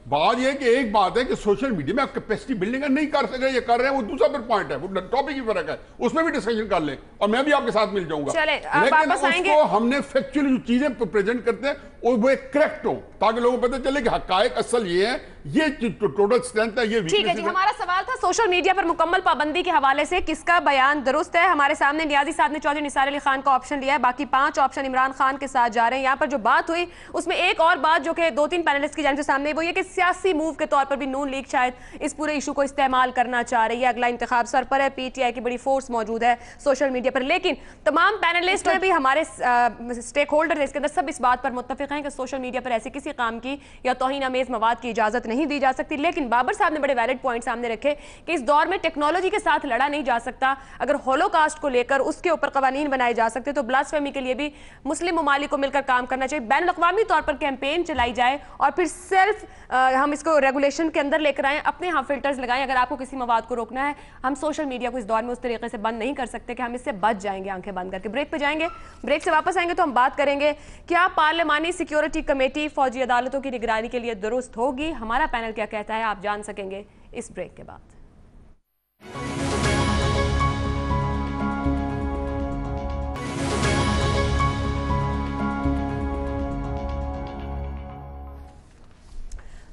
बात यह है कि एक बात है कि सोशल मीडिया में आप कैपेसिटी बिल्डिंग नहीं कर सके, ये कर रहे हैं, वो दूसरा फिर पॉइंट है, वो टॉपिक ही फर्क है, उसमें भी डिस्कशन कर लें और मैं भी आपके साथ मिल जाऊंगा। लेकिन उसको हमने फैक्चुअली जो चीजें प्रेजेंट करते हैं वो एक करेक्ट हो, ताकि लोगों को पता चले कि हकायक असल ये है, ये टोटल स्ट्रेंथ है, ये वीकनेस है। ठीक है जी, हमारा सवाल था सोशल मीडिया पर मुकम्मल पाबंदी के हवाले से किसका बयान दुरुस्त है। हमारे सामने नियाजी साहब ने चौधरी निसार अली खान का ऑप्शन लिया है, बाकी 5 ऑप्शन इमरान खान के साथ जा रहे हैं। यहाँ पर जो बात हुई उसमें एक और बात जो कि 2-3 पैनलिस्ट की जानिब से सामने, वो ये कि सियासी मूव के तौर पर भी नून लीग शायद इस पूरे इशू को इस्तेमाल करना चाह रही है। अगला इंतखाब सर पर है, पीटीआई की बड़ी फोर्स मौजूद है सोशल मीडिया पर, लेकिन तमाम पैनलिस्ट में भी हमारे स्टेक होल्डर इसके अंदर सब इस बात पर मुत्तफिक हैं कि सोशल मीडिया पर ऐसे किसी काम की या तौहीन अमेज मवाद की इजाजत नहीं दी जा सकती। लेकिन बाबर साहब ने बड़े वैलिड पॉइंट सामने रखे कि इस दौर में टेक्नोलॉजी के साथ लड़ा नहीं जा सकता। अगर होलोकास्ट को लेकर उसके ऊपर कवानीन बनाए जा सकते तो ब्लास्फेमी के लिए भी मुस्लिम ममालिक को मिलकर काम करना चाहिए, बैन अवी तौर पर कैंपेन चलाई जाए और फिर सेल्फ हम इसको रेगुलेशन के अंदर लेकर आए, अपने यहाँ फिल्टर्स लगाएं। अगर आपको किसी मवाद को रोकना है, हम सोशल मीडिया को इस दौर में उस तरीके से बंद नहीं कर सकते कि हम इससे बच जाएंगे आंखें बंद करके। ब्रेक पे जाएंगे, ब्रेक से वापस आएंगे तो हम बात करेंगे क्या पार्लिमानी सिक्योरिटी कमेटी फौजी अदालतों की निगरानी के लिए दुरुस्त होगी। हमारा पैनल क्या कहता है आप जान सकेंगे इस ब्रेक के बाद।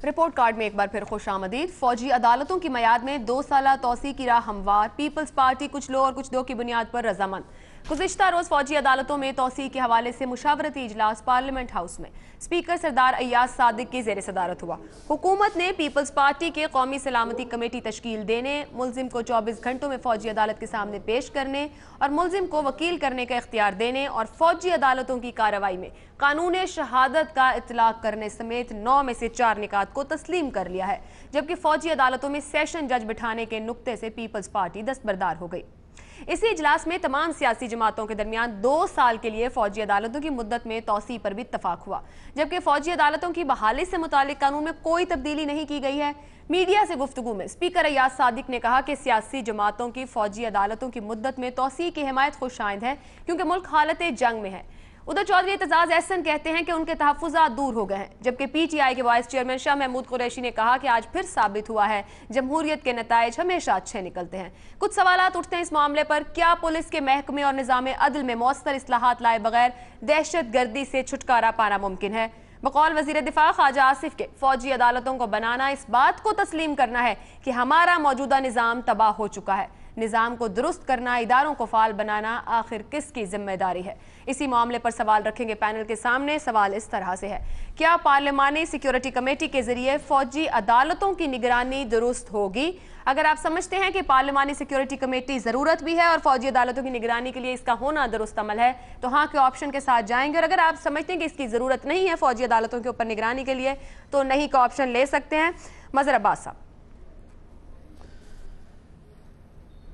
रिपोर्ट कार्ड में एक बार फिर खुशामदीद। फौजी अदालतों की मयाद में 2 साला तौसी की राह हमवार, पीपल्स पार्टी कुछ लो और कुछ दो की बुनियाद पर रजामंद। गुज़िश्ता रोज फौजी अदालतों में तौसी के हवाले से मुशावरती इजलास पार्लियामेंट हाउस में स्पीकर सरदार अय्याज सादिक की ज़ेर सदारत हुआ। हुकूमत ने पीपल्स पार्टी के कौमी सलामती कमेटी तश्कील देने, मुलजिम को 24 घंटों में फौजी अदालत के सामने पेश करने और मुलजिम को वकील करने का इख्तियार देने और फौजी अदालतों की कार्रवाई में कानून शहादत का इतलाक करने समेत 9 में से 4 निकात को तस्लीम कर लिया है, जबकि फौजी अदालतों में सेशन जज बिठाने के नुक्ते से पीपल्स पार्टी दस्तबरदार हो गई। इसी इजलास में तमाम सियासी जमातों के दरमियान 2 साल के लिए फौजी अदालतों की मुद्दत में तौसी पर भी इत्तफाक हुआ, जबकि फौजी अदालतों की बहाली से मुतालिक कानून में कोई तब्दीली नहीं की गई है। मीडिया से गुफ्तगू में स्पीकर अयाज सादिक ने कहा कि सियासी जमातों की फौजी अदालतों की मुद्दत में तौसी की हिमायत खुशाइंद है क्योंकि मुल्क हालत जंग में है। उधर चौधरी एतजाज एहसन कहते हैं कि उनके तहफ़्फ़ुज़ात दूर हो गए हैं, जबकि पीटीआई के वाइस चेयरमैन शाह महमूद कुरैशी ने कहा कि आज फिर साबित हुआ है जमहूरियत के नताइज हमेशा अच्छे निकलते हैं। कुछ सवालात उठते हैं इस मामले पर, क्या पुलिस के महकमे और निज़ाम अदल में मौसर इस्लाहात लाए बगैर दहशत गर्दी से छुटकारा पाना मुमकिन है? बकौल वज़ीर दिफा ख्वाजा आसिफ के, फौजी अदालतों को बनाना इस बात को तस्लीम करना है कि हमारा मौजूदा निज़ाम तबाह हो चुका है। निज़ाम को दुरुस्त करना, इदारों को फाल बनाना आखिर किसकी जिम्मेदारी है? इसी मामले पर सवाल रखेंगे पैनल के सामने। सवाल इस तरह से है, क्या पार्लिमानी सिक्योरिटी कमेटी के जरिए फौजी अदालतों की निगरानी दुरुस्त होगी? अगर आप समझते हैं कि पार्लिमानी सिक्योरिटी कमेटी ज़रूरत भी है और फौजी अदालतों की निगरानी के लिए इसका होना दुरुस्त अमल है, तो हाँ के ऑप्शन के साथ जाएंगे, और अगर आप समझते हैं कि इसकी ज़रूरत नहीं है फौजी अदालतों के ऊपर निगरानी के लिए, तो नहीं का ऑप्शन ले सकते हैं। मज़हर अब्बास साहब।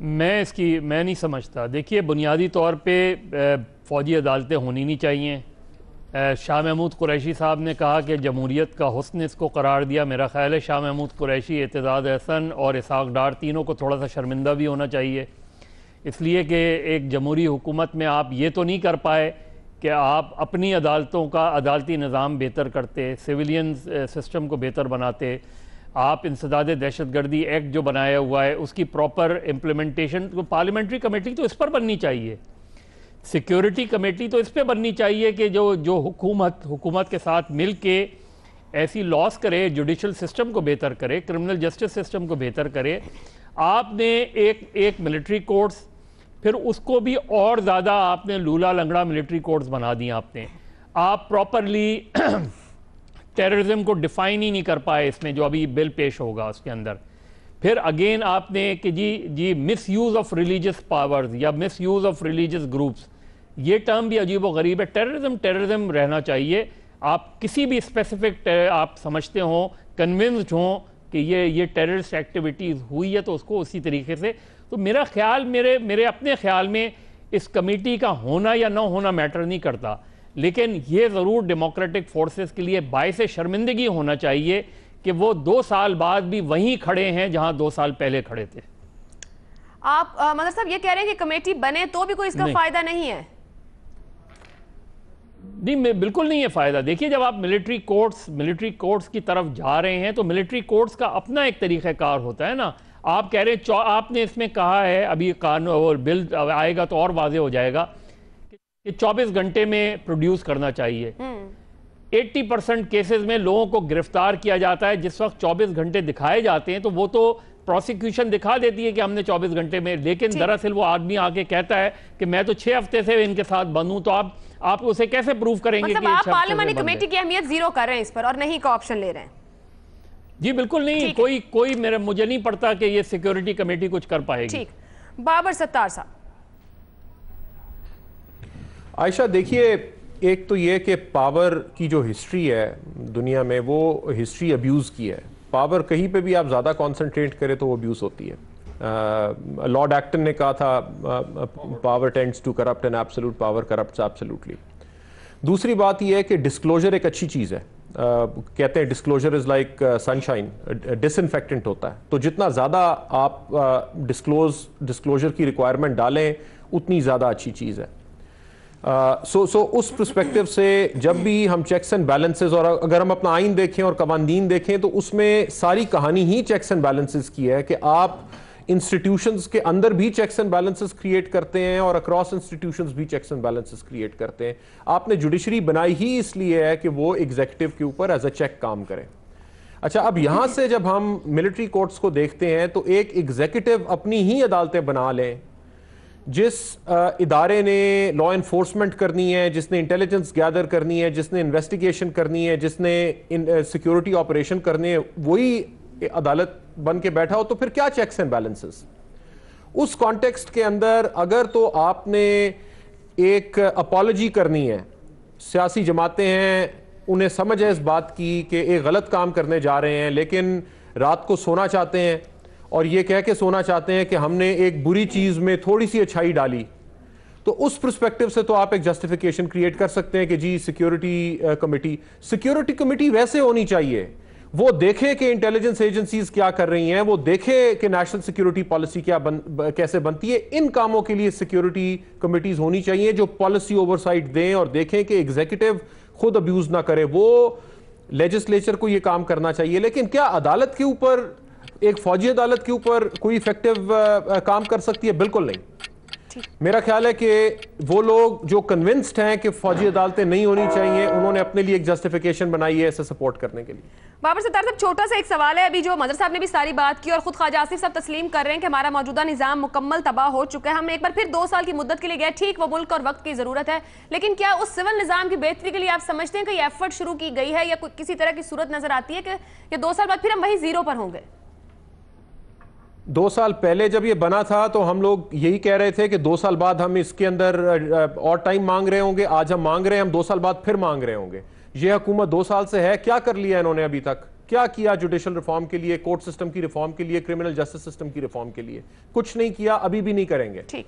मैं नहीं समझता। देखिए, बुनियादी तौर पे फ़ौजी अदालतें होनी नहीं चाहिए। शाह महमूद कुरैशी साहब ने कहा कि जमहूरियत का हुस्न इसको करार दिया। मेरा ख़्याल है शाह महमूद कुरैशी, एतजाज़ एहसन और इसहाक़ डार तीनों को थोड़ा सा शर्मिंदा भी होना चाहिए, इसलिए कि एक जमहूरी हुकूमत में आप ये तो नहीं कर पाए कि आप अपनी अदालतों का अदालती निज़ाम बेहतर करते, सिविलियन सिस्टम को बेहतर बनाते, आप इंसदाद दहशतगर्दी एक्ट जो बनाया हुआ है उसकी प्रॉपर इम्प्लीमेंटेशन, तो पार्लियामेंट्री कमेटी तो इस पर बननी चाहिए, सिक्योरिटी कमेटी तो इस पर बननी चाहिए कि जो हुकूमत के साथ मिल के ऐसी लॉस करे, जुडिशल सिस्टम को बेहतर करे, क्रिमिनल जस्टिस सिस्टम को बेहतर करे। आपने एक मिलिट्री कोर्ट्स, फिर उसको भी और ज़्यादा आपने लूला लंगड़ा मिलिट्री कोर्ट्स बना दिए। आप प्रॉपरली टेररिज्म को डिफाइन ही नहीं कर पाए इसमें, जो अभी बिल पेश होगा उसके अंदर। फिर अगेन आपने कि जी misuse of religious powers या misuse of religious groups, ये टर्म भी अजीब व गरीब है। टेररिज्म रहना चाहिए। आप किसी भी स्पेसिफिक आप समझते हो, कन्विंस्ड हो कि ये टेररिस्ट एक्टिविटीज़ हुई है, तो उसको उसी तरीके से, तो मेरा ख्याल, मेरे अपने ख्याल में इस कमेटी का होना या ना होना मैटर नहीं करता, लेकिन ये ज़रूर डेमोक्रेटिक फोर्सेस के लिए बाइस शर्मिंदगी होना चाहिए कि वो 2 साल बाद भी वहीं खड़े हैं जहां 2 साल पहले खड़े थे। आप मगर साहब ये कह रहे हैं कि कमेटी बने तो भी कोई इसका फायदा नहीं है? नहीं, बिल्कुल नहीं है फ़ायदा। देखिए, जब आप मिलिट्री कोर्ट्स की तरफ जा रहे हैं तो मिलिट्री कोर्ट्स का अपना एक तरीक़ाकार होता है ना। आप कह रहे हैं, आपने इसमें कहा है, अभी कानून और बिल आएगा तो और वाज़ेह हो जाएगा कि 24 घंटे में प्रोड्यूस करना चाहिए। 80% केसेस में लोगों को गिरफ्तार किया जाता है, जिस वक्त 24 घंटे दिखाए जाते हैं तो वो तो प्रोसिक्यूशन दिखा देती है कि हमने 24 घंटे में, लेकिन दरअसल वो आदमी आके कहता है कि मैं तो 6 हफ्ते से इनके साथ बंद हूं, तो आप उसे कैसे प्रूव करेंगे? मतलब आप पार्लियामानी कमेटी की अहमियत जीरो कर रहे हैं इस पर और नहीं का ऑप्शन ले रहे हैं? जी बिल्कुल नहीं, कोई मुझे नहीं पड़ता कि ये सिक्योरिटी कमेटी कुछ कर पाएगी। ठीक, बाबर सत्तार साहब। आयशा, देखिए, एक तो ये कि पावर की जो हिस्ट्री है दुनिया में, वो हिस्ट्री अब्यूज़ की है। पावर कहीं पे भी आप ज़्यादा कॉन्सेंट्रेट करें तो वो अब्यूज़ होती है। लॉर्ड एक्टन ने कहा था, power tends to corrupt and absolute power corrupts absolutely. दूसरी बात यह है कि डिस्क्लोजर एक अच्छी चीज़ है। कहते हैं disclosure is like sunshine, disinfectant होता है। तो जितना ज़्यादा आप डिस्क्लोजर की रिक्वायरमेंट डालें उतनी ज़्यादा अच्छी चीज़ है। उस पर्सपेक्टिव से जब भी हम चेक्स एंड बैलेंसेस, और अगर हम अपना आइन देखें और कवानीन देखें तो उसमें सारी कहानी ही चेक्स एंड बैलेंसेस की है कि आप इंस्टीट्यूशंस के अंदर भी चेक्स एंड बैलेंसेस क्रिएट करते हैं और अक्रॉस इंस्टीट्यूशंस भी चेक्स एंड बैलेंसेस क्रिएट करते हैं। आपने जुडिशरी बनाई ही इसलिए है कि वो एग्जीक्यूटिव के ऊपर एज अ चेक काम करे। अच्छा, अब यहां से जब हम मिलिट्री कोर्ट्स को देखते हैं तो एक एग्जीक्यूटिव अपनी ही अदालतें बना लें, जिस इदारे ने लॉ इन्फोर्समेंट करनी है, जिसने इंटेलिजेंस गैदर करनी है, जिसने इन्वेस्टिगेशन करनी है, जिसने सिक्योरिटी ऑपरेशन करने है, वही अदालत बन के बैठा हो, तो फिर क्या चेक्स एंड बैलेंसेस? उस कॉन्टेक्स्ट के अंदर अगर तो आपने एक अपॉलॉजी करनी है, सियासी जमातें हैं, उन्हें समझ है इस बात की कि एक गलत काम करने जा रहे हैं, लेकिन रात को सोना चाहते हैं, और ये कह के सोना चाहते हैं कि हमने एक बुरी चीज़ में थोड़ी सी अच्छाई डाली, तो उस पर्सपेक्टिव से तो आप एक जस्टिफिकेशन क्रिएट कर सकते हैं कि जी सिक्योरिटी कमेटी वैसे होनी चाहिए, वो देखे कि इंटेलिजेंस एजेंसीज क्या कर रही हैं, वो देखे कि नेशनल सिक्योरिटी पॉलिसी कैसे बनती है। इन कामों के लिए सिक्योरिटी कमिटीज होनी चाहिए जो पॉलिसी ओवरसाइट दें और देखें कि एग्जीक्यूटिव खुद अब्यूज ना करे। वो लेजिस्लेचर को ये काम करना चाहिए। लेकिन क्या अदालत के ऊपर, एक फौजी अदालत के ऊपर कोई इफेक्टिव काम कर सकती है? बिल्कुल नहीं। मेरा ख्याल है कि वो लोग जो कन्विंस्ड हैं कि फौजी अदालतें नहीं होनी चाहिए, उन्होंने अपने लिए एक जस्टिफिकेशन बनाई है इसे सपोर्ट करने के लिए। बाबर सत्तार साहब, छोटा सा एक सवाल है। अभी जो मदर साहब ने भी सारी बात की और खुद ख्वाजा आसिफ साहब तस्लीम कर रहे हैं कि हमारा मौजूदा निजाम मुकम्मल तबाह हो चुका है, हम एक बार फिर 2 साल की मुद्दत के लिए गए, ठीक वो मुल्क और वक्त की जरूरत है, लेकिन क्या उस सिविल निजाम की बेहतरी के लिए आप समझते हैं कि ये एफर्ट शुरू की गई है या किसी तरह की सूरत नजर आती है कि 2 साल बाद फिर हम वही जीरो पर होंगे? 2 साल पहले जब ये बना था तो हम लोग यही कह रहे थे कि 2 साल बाद हम इसके अंदर और टाइम मांग रहे होंगे। आज हम मांग रहे हैं, हम 2 साल बाद फिर मांग रहे होंगे। ये हुकूमत 2 साल से है, क्या कर लिया इन्होंने अभी तक? क्या किया जुडिशल रिफॉर्म के लिए, कोर्ट सिस्टम की रिफॉर्म के लिए, क्रिमिनल जस्टिस सिस्टम की रिफॉर्म के लिए? कुछ नहीं किया, अभी भी नहीं करेंगे। ठीक।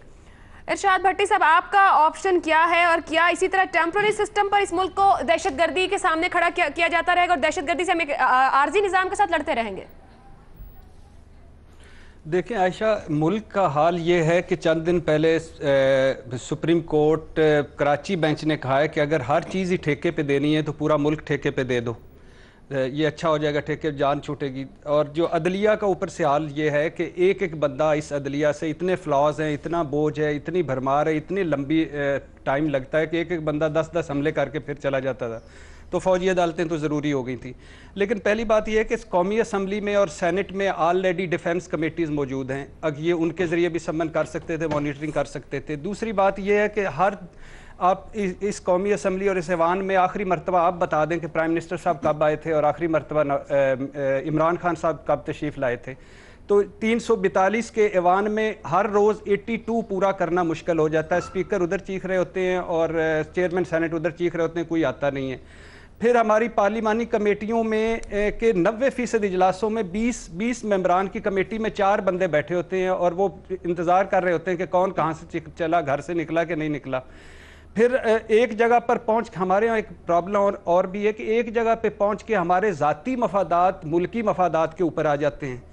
इरशाद भट्टी साहब, आपका ऑप्शन क्या है और क्या इसी तरह टेम्पररी सिस्टम पर इस मुल्क को दहशतगर्दी के सामने खड़ा किया जाता रहेगा और दहशतगर्दी से हम एक आर्जी निजाम के साथ लड़ते रहेंगे? देखें आयशा, मुल्क का हाल ये है कि चंद दिन पहले सुप्रीम कोर्ट कराची बेंच ने कहा है कि अगर हर चीज़ ही ठेके पे देनी है तो पूरा मुल्क ठेके पे दे दो, ये अच्छा हो जाएगा, ठेके जान छूटेगी। और जो अदलिया का ऊपर से हाल ये है कि एक एक बंदा इस अदलिया से, इतने फ्लॉज हैं, इतना बोझ है, इतनी भरमार है, इतनी लंबी टाइम लगता है कि एक एक बंदा 10-10 हमले करके फिर चला जाता था। तो फौजी अदालतें तो ज़रूरी हो गई थी। लेकिन पहली बात यह है कि कौमी असम्बली में और सेनेट में ऑलरेडी डिफेंस कमेटीज़ मौजूद हैं, अब ये उनके ज़रिए भी समन कर सकते थे, मॉनिटरिंग कर सकते थे। दूसरी बात यह है कि आप इस कौमी असम्बली और इस ऐवान में आखिरी मरतबा आप बता दें कि प्राइम मिनिस्टर साहब कब आए थे और आखिरी मरतबा इमरान खान साहब कब तशरीफ़ लाए थे। तो 342 के ऐवान में हर रोज़ 82 पूरा करना मुश्किल हो जाता है। स्पीकर उधर चीख रहे होते हैं और चेयरमैन सेनेट उधर चीख रहे होते हैं, कोई आता नहीं है। फिर हमारी पार्लिमानी कमेटियों में के 90% इजलासों में 20 मेंबरान की कमेटी में 4 बंदे बैठे होते हैं और वो इंतज़ार कर रहे होते हैं कि कौन कहाँ से चला, घर से निकला कि नहीं निकला। फिर एक जगह पर पहुँच, हमारे यहाँ एक प्रॉब्लम और भी है कि एक जगह पे पहुँच के हमारे ज़ाती मफादात, मुल्की मफादात के ऊपर आ जाते हैं।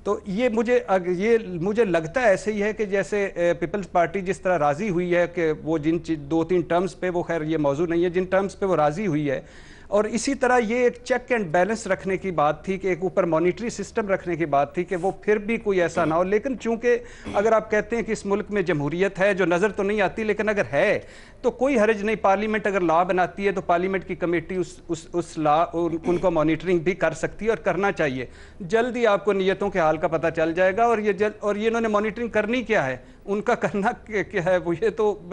तो ये मुझे लगता है ऐसे ही है कि जैसे पीपल्स पार्टी जिस तरह राज़ी हुई है कि वो जिन 2-3 टर्म्स पे, वो खैर ये मौजू नहीं है, जिन टर्म्स पे वो राज़ी हुई है, और इसी तरह ये एक चेक एंड बैलेंस रखने की बात थी कि एक ऊपर मॉनिटरी सिस्टम रखने की बात थी कि वो फिर भी कोई ऐसा ना हो। लेकिन चूंकि अगर आप कहते हैं कि इस मुल्क में जमहूरियत है, जो नज़र तो नहीं आती, लेकिन अगर है तो कोई हर्ज नहीं। पार्लियामेंट अगर लॉ बनाती है तो पार्लियामेंट की कमेटी उस लॉ उनको मॉनिटरिंग भी कर सकती है और करना चाहिए। जल्दी आपको नीयतों के हाल का पता चल जाएगा। और ये इन्होंने मॉनिटरिंग करनी क्या है, उनका करना क्या है, वो ये तो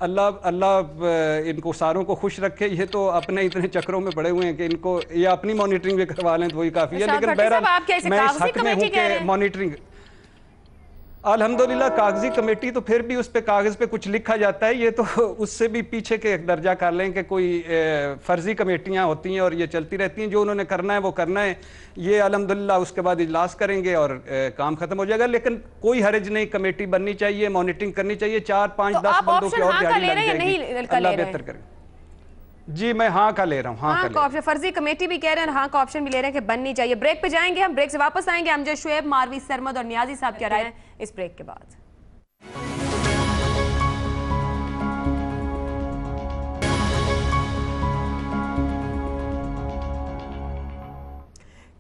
अल्लाह इनको सारों को खुश रखे। ये तो अपने इतने चक्रों में पड़े हुए हैं कि इनको ये अपनी मॉनिटरिंग भी करवा लें तो वही काफ़ी है। लेकिन बहरहाल मैं इस हक में हूँ कि मॉनिटरिंग अल्हम्दुलिल्लाह कागजी कमेटी तो फिर भी उस पे कागज पे कुछ लिखा जाता है, ये तो उससे भी पीछे के एक दर्जा कर लें कि कोई फर्जी कमेटियां होती हैं और ये चलती रहती हैं। जो उन्होंने करना है वो करना है, ये अल्हम्दुलिल्लाह उसके बाद इजलास करेंगे और काम खत्म हो जाएगा। लेकिन कोई हर्ज नहीं, कमेटी बननी चाहिए, मॉनिटरिंग करनी चाहिए। 4, 5, 10 बंदों की और दिहाड़ी लग जाएगी, अल्लाह बेहतर करे। जी मैं हाँ का ले रहा हूँ, हाँ का ऑप्शन। फर्जी कमेटी भी कह रहे हैं, हाँ का ऑप्शन भी ले रहे हैं कि बननी चाहिए। ब्रेक पे जाएंगे हम, ब्रेक से वापस आएंगे। अमजद शुएब, मारवी सरमद और नियाजी साहब क्या राय है इस ब्रेक के बाद।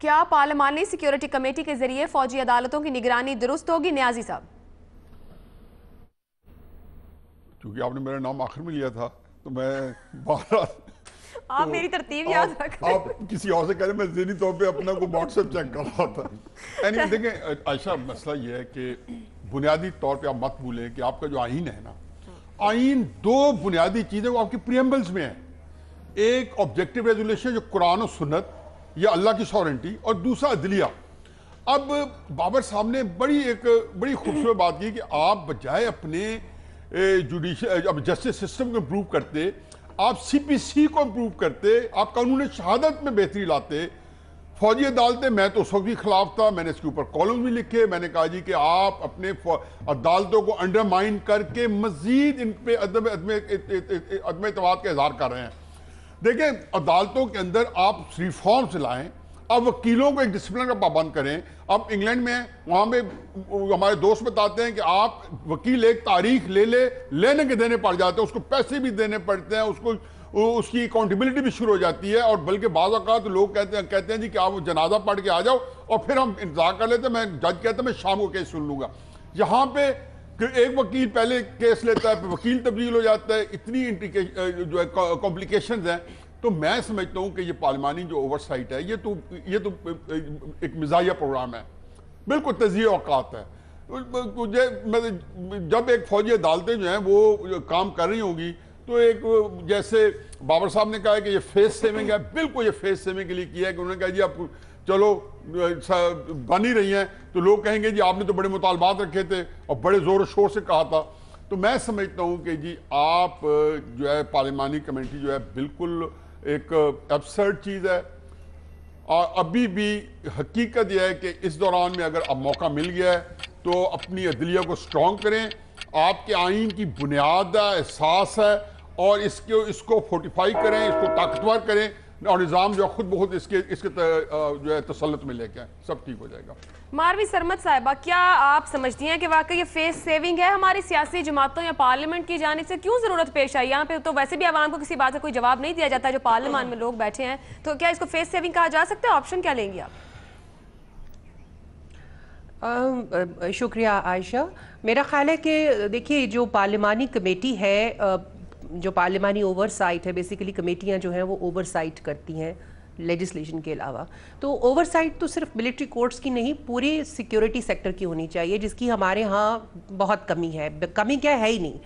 क्या पार्लिमानी सिक्योरिटी कमेटी के जरिए फौजी अदालतों की निगरानी दुरुस्त होगी? नियाजी साहब, क्योंकि आपने मेरा नाम आखिर में लिया था तो मैं बाहर आप मेरी तरतीब याद रख रहे हैं। आप किसी और से कह रहे, मैं ज़हनी तौर पे अपना को व्हाट्सएप चेक कर रहा था। एनीवे देखें आयशा, मसला ये है कि बुनियादी तौर पे आप मत भूलें कि आपका जो आइन है ना, आइन 2 बुनियादी चीज़ें वो आपकी प्रीएम्बल्स में है। एक ऑब्जेक्टिव रेजोल्यूशन जो कुरान और सुन्नत या अल्लाह की सॉवरेंटी, और दूसरा अदलिया। अब बाबर साहब ने बड़ी खूबसूरत बात की कि आप बजाय अपने जुडिशल अब जस्टिस सिस्टम को इम्प्रूव करते, आप CPC को इम्प्रूव करते, आप कानून शहादत में बेहतरी लाते, फौजी अदालतें, मैं तो उस वक्त भी खिलाफ था, मैंने इसके ऊपर कॉलम भी लिखे। मैंने कहा जी कि आप अपने अदालतों को अंडरमाइन करके मजीद इन पे अदम एतमाद का इजहार कर रहे हैं। देखें, अदालतों के अंदर आप रिफॉर्म्स लाएं, अब वकीलों को एक डिसिप्लिन का पाबंद करें। अब इंग्लैंड में वहाँ पे हमारे दोस्त बताते हैं कि आप वकील एक तारीख लेने के देने पड़ जाते हैं, उसको पैसे भी देने पड़ते हैं, उसकी अकाउंटेबिलिटी भी शुरू हो जाती है। और बल्कि बाज़ औक़ात तो लोग कहते हैं जी कि आप जनाजा पढ़ के आ जाओ और फिर हम इंतजार कर लेते हैं, मैं जज कहता है मैं शाम को केस सुन लूँगा। यहाँ पे एक वकील पहले केस लेता है, फिर वकील तब्दील हो जाता है, इतनी जो है कॉम्प्लिकेशंस हैं। तो मैं समझता हूँ कि ये पार्लिमानी जो ओवरसाइट है ये तो एक मिजाहिया प्रोग्राम है, बिल्कुल तज़िया औकात है। जब एक फौजी अदालतें जो हैं वो काम कर रही होंगी तो एक जैसे बाबर साहब ने कहा है कि ये फेस सेविंग है, बिल्कुल ये फेस सेविंग के लिए किया है कि उन्होंने कहा जी आप चलो बन ही रही हैं तो लोग कहेंगे जी आपने तो बड़े मुतालबात रखे थे और बड़े ज़ोर शोर से कहा था। तो मैं समझता हूँ कि जी आप जो है पार्लिमानी कमेटी जो है बिल्कुल एक एब्सर्ड चीज़ है। और अभी भी हकीकत यह है कि इस दौरान में अगर अब मौका मिल गया है तो अपनी अदलिया को स्ट्रॉन्ग करें। आपके आइन की बुनियाद है, एहसास है, और इसको फोर्टिफाई करें, इसको ताकतवर करें, और निज़ाम जो खुद बहुत इसके जो है तसल्लुत में लेके आए, सब ठीक हो जाएगा। मारवी सरमद साहिबा, क्या आप समझती हैं कि वाकई ये फेस सेविंग है हमारी सियासी जमातों या पार्लियामेंट की जानिब से? क्यों ज़रूरत पेश आई? यहाँ पे तो वैसे भी आवाम को किसी बात का कोई जवाब नहीं दिया जाता जो पार्लियामान में लोग बैठे हैं, तो क्या इसको फेस सेविंग कहा जा सकता है? ऑप्शन क्या लेंगे आप? शुक्रिया आयशा। मेरा ख्याल है कि देखिए जो पार्लिमानी कमेटी है, जो पार्लिमानी ओवरसाइट है, बेसिकली कमेटियां जो हैं वो ओवरसाइट करती हैं लेजिस्लेशन के अलावा। तो ओवरसाइट तो सिर्फ मिलिट्री कोर्ट्स की नहीं, पूरे सिक्योरिटी सेक्टर की होनी चाहिए, जिसकी हमारे यहाँ बहुत कमी है। कमी क्या है ही नहीं,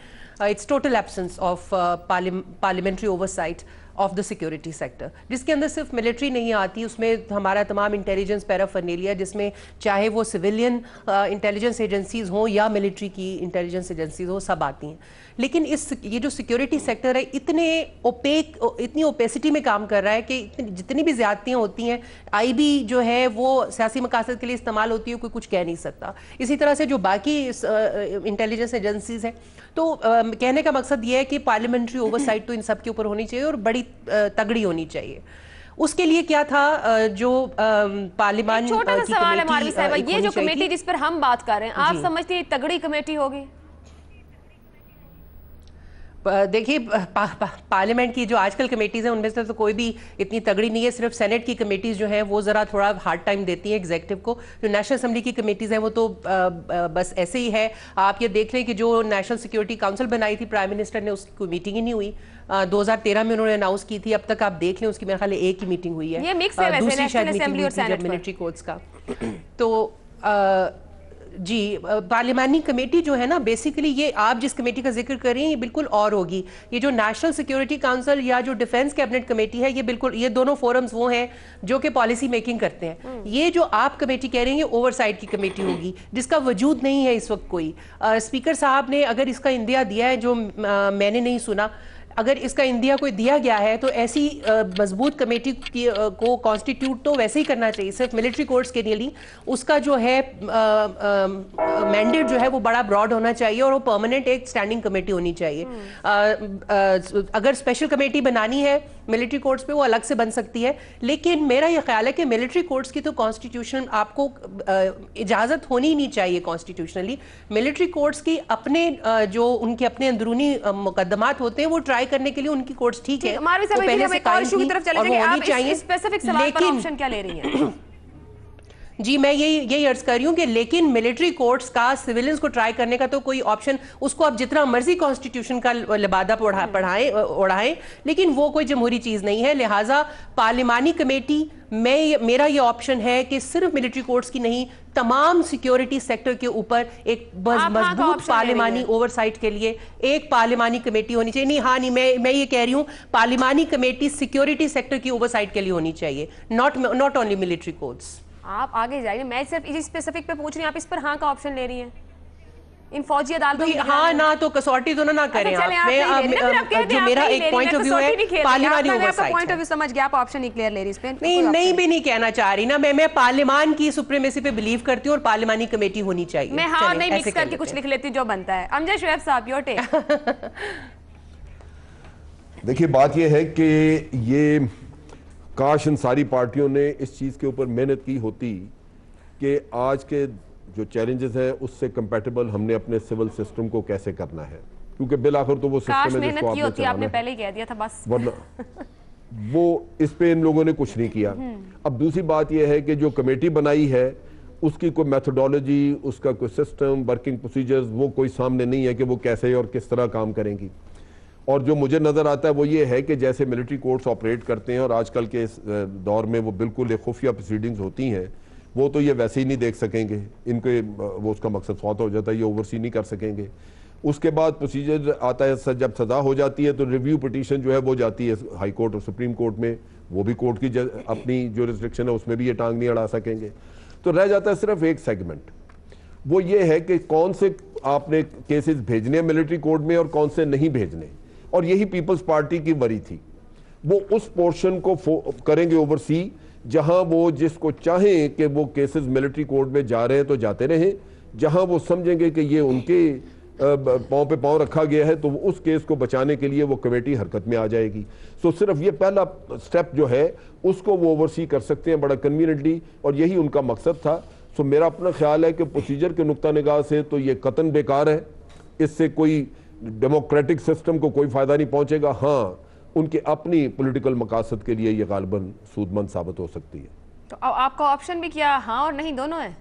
it's total absence of parliamentary oversight of the security sector, जिसके अंदर सिर्फ मिलिट्री नहीं आती, उसमें हमारा तमाम इंटेलिजेंस पैराफर्नेलिया, जिसमें चाहे वो सिविलियन इंटेलिजेंस एजेंसीज हों या मिलिट्री की इंटेलिजेंस एजेंसीज हो, सब आती हैं। लेकिन ये जो सिक्योरिटी सेक्टर है इतनी ओपेसिटी में काम कर रहा है कि जितनी भी ज्यादतियाँ होती हैं, आईबी जो है वो सियासी मकासद के लिए इस्तेमाल होती है, कोई कुछ कह नहीं सकता। इसी तरह से जो बाकी इंटेलिजेंस एजेंसीज हैं, तो कहने का मकसद ये है कि पार्लियामेंट्री ओवरसाइट तो इन सब के ऊपर होनी चाहिए और बड़ी तगड़ी होनी चाहिए। उसके लिए क्या था जो पार्लियामान छोटा सा सवाल है मारवी साहिबा, ये जो कमेटी जिस पर हम बात कर रहे हैं, आप समझते हैं तगड़ी कमेटी होगी? देखिए पार्लियामेंट की जो आजकल कमेटीज़ हैं उनमें से तो कोई भी इतनी तगड़ी नहीं है। सिर्फ सेनेट की कमेटीज़ जो हैं वो ज़रा थोड़ा हार्ड टाइम देती हैं एग्जीक्यूटिव को। जो नेशनल असेंबली की कमेटीज़ हैं वो तो बस ऐसे ही है। आप ये देख लें कि जो नेशनल सिक्योरिटी काउंसिल बनाई थी प्राइम मिनिस्टर ने, उसकी कोई मीटिंग ही नहीं हुई। 2013 में उन्होंने अनाउंस की थी, अब तक आप देख लें उसकी मेरे ख्याल एक ही मीटिंग हुई है। ये मिक्स है वैसे, दूसरी शायद नेशनल असेंबली और सेनेट मिलिट्री कोर्ट्स का। तो जी पार्लियामानी कमेटी जो है ना, बेसिकली ये आप जिस कमेटी का जिक्र कर रही हैं ये बिल्कुल और होगी। ये जो नेशनल सिक्योरिटी काउंसिल या जो डिफेंस कैबिनेट कमेटी है, ये बिल्कुल ये दोनों फोरम्स वो हैं जो कि पॉलिसी मेकिंग करते हैं। ये जो आप कमेटी कह रही हैं ओवरसाइट की कमेटी होगी, जिसका वजूद नहीं है इस वक्त कोई। स्पीकर साहब ने अगर इसका इंदिया दिया है, जो मैंने नहीं सुना, अगर इसका इंदिया कोई दिया गया है तो ऐसी मजबूत कमेटी को कॉन्स्टिट्यूट तो वैसे ही करना चाहिए, सिर्फ मिलिट्री कोर्ट्स के लिए नहीं। उसका जो है मैंडेट जो है वो बड़ा ब्रॉड होना चाहिए और वो परमानेंट एक स्टैंडिंग कमेटी होनी चाहिए। अगर स्पेशल कमेटी बनानी है मिलिट्री कोर्ट्स पे वो अलग से बन सकती है, लेकिन मेरा ये ख्याल है कि मिलिट्री कोर्ट्स की तो कॉन्स्टिट्यूशन आपको इजाज़त होनी ही नहीं चाहिए कॉन्स्टिट्यूशनली। मिलिट्री कोर्ट्स की अपने जो उनके अपने अंदरूनी मुकदमात होते हैं वो ट्राई करने के लिए उनकी कोर्ट्स ठीक है, तो पहले से काम की और वो होनी चाहिए। स्पेसिफिक सवाल पर ऑप्शन क्या ले रही हैं? जी मैं यही अर्ज कर रही हूँ कि लेकिन मिलिट्री कोर्ट्स का सिविलियंस को ट्राई करने का तो कोई ऑप्शन, उसको आप जितना मर्जी कॉन्स्टिट्यूशन का लिबादा ओढ़ाएं, लेकिन वो कोई जमहूरी चीज नहीं है। लिहाजा पार्लियामानी कमेटी मेरा ये ऑप्शन है कि सिर्फ मिलिट्री कोर्ट्स की नहीं, तमाम सिक्योरिटी सेक्टर के ऊपर एक मजबूत पार्लियामानी ओवरसाइट के लिए एक पार्लियामानी कमेटी होनी चाहिए। नहीं मैं ये कह रही हूँ पार्लियामानी कमेटी सिक्योरिटी सेक्टर की ओवरसाइट के लिए होनी चाहिए, नॉट ओनली मिलिट्री कोर्ट्स। आप आगे जाइए, मैं सिर्फ इसी स्पेसिफिक पे पूछ रही हूँ, आप इस पर हाँ का ऑप्शन ले रही हैं? इन फौजी अदालतों की हाँ ना तो कसौटी तो ना करें अच्छा, आप। जो मेरा एक पॉइंट ऑफ व्यू है पार्लिमानी ओवरसाइट, पॉइंट ऑफ व्यू समझ गया, आप ऑप्शन ही क्लियर ले रही इस पे। नहीं भी नहीं कहना चाह रही ना, मैं पार्लिमान की सुप्रीमेसी पे बिलीव करती हूँ और पार्लिमानी कमेटी होनी चाहिए। मैं हाँ नहीं मिक्स करके कुछ लिख लेती हूँ जो बनता है। अमजद शुएब साहब, योर टेक। देखिए बात यह है कि ये काश इन सारी पार्टियों ने इस चीज़ के ऊपर मेहनत की होती कि आज के जो चैलेंजेस हैं उससे कंपैटिबल हमने अपने सिविल सिस्टम को कैसे करना है, क्योंकि बिल आखिर तो वो सिस्टम है जिसको आपने चलाना आपने पहले ही कह दिया था बस, वरना वो इस पे इन लोगों ने कुछ नहीं किया। अब दूसरी बात यह है कि जो कमेटी बनाई है उसकी कोई मेथोडोलॉजी, उसका कोई सिस्टम, वर्किंग प्रोसीजर्स वो कोई सामने नहीं है कि वो कैसे और किस तरह काम करेंगी। और जो मुझे नज़र आता है वो ये है कि जैसे मिलिट्री कोर्ट्स ऑपरेट करते हैं और आजकल के इस दौर में वो बिल्कुल एक खुफिया प्रोसीडिंग्स होती हैं, वो तो ये वैसे ही नहीं देख सकेंगे, इनके वो उसका मकसद फौत हो जाता है, ये ओवरसी नहीं कर सकेंगे। उसके बाद प्रोसीजर आता है, जब सज़ा हो जाती है तो रिव्यू पिटीशन जो है वो जाती है हाई कोर्ट और सुप्रीम कोर्ट में, वो भी कोर्ट की अपनी जो रिस्ट्रिक्शन है उसमें भी ये टांग नहीं अड़ा सकेंगे। तो रह जाता है सिर्फ एक सेगमेंट, वो ये है कि कौन से आपने केसेस भेजने हैं मिलिट्री कोर्ट में और कौन से नहीं भेजने। और यही पीपल्स पार्टी की वरी थी, वो उस पोर्शन को करेंगे ओवरसी जहां वो जिसको चाहें कि वो केसेस मिलिट्री कोर्ट में जा रहे हैं तो जाते रहें, जहां वो समझेंगे कि ये उनके पांव पे पांव रखा गया है तो उस केस को बचाने के लिए वो कमेटी हरकत में आ जाएगी। सो सिर्फ ये पहला स्टेप जो है उसको वो ओवरसी कर सकते हैं बड़ा कन्वीनियंटली, और यही उनका मकसद था। सो मेरा अपना ख्याल है कि प्रोसीजर के नुक्ता निगाह से तो ये कतन बेकार है, इससे कोई डेमोक्रेटिक सिस्टम को कोई फायदा नहीं पहुंचेगा। हाँ, उनके अपनी पॉलिटिकल मकासद के लिए ये गालिबन सूदमंद साबित हो सकती है। तो आपका ऑप्शन भी क्या हाँ और नहीं दोनों है?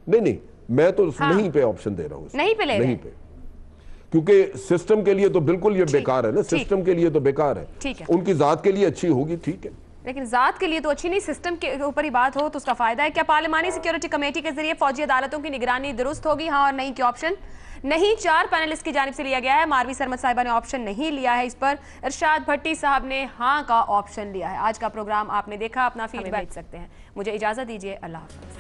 नहीं, मैं तो नहीं पे ऑप्शन दे रहा हूँ, नहीं पे ले नहीं पे, क्योंकि सिस्टम के लिए तो बिल्कुल ये बेकार है ना, सिस्टम के लिए तो बेकार है। ठीक है, उनकी जात के लिए अच्छी होगी, ठीक है, लेकिन जात के लिए तो अच्छी नहीं, सिस्टम के ऊपर ही बात हो तो उसका फायदा है क्या? पार्लिमानी सिक्योरिटी कमेटी के जरिए फौजी अदालतों की निगरानी दुरुस्त होगी, हाँ और नहीं के ऑप्शन नहीं 4 पैनलिस्ट की जानिब से लिया गया है। मारवी सरमद साहिबा ने ऑप्शन नहीं लिया है इस पर, इरशाद भट्टी साहब ने हाँ का ऑप्शन लिया है। आज का प्रोग्राम आपने देखा, अपना फीडबैक भेज सकते हैं। मुझे इजाजत दीजिए, अल्लाह हाफ़िज़।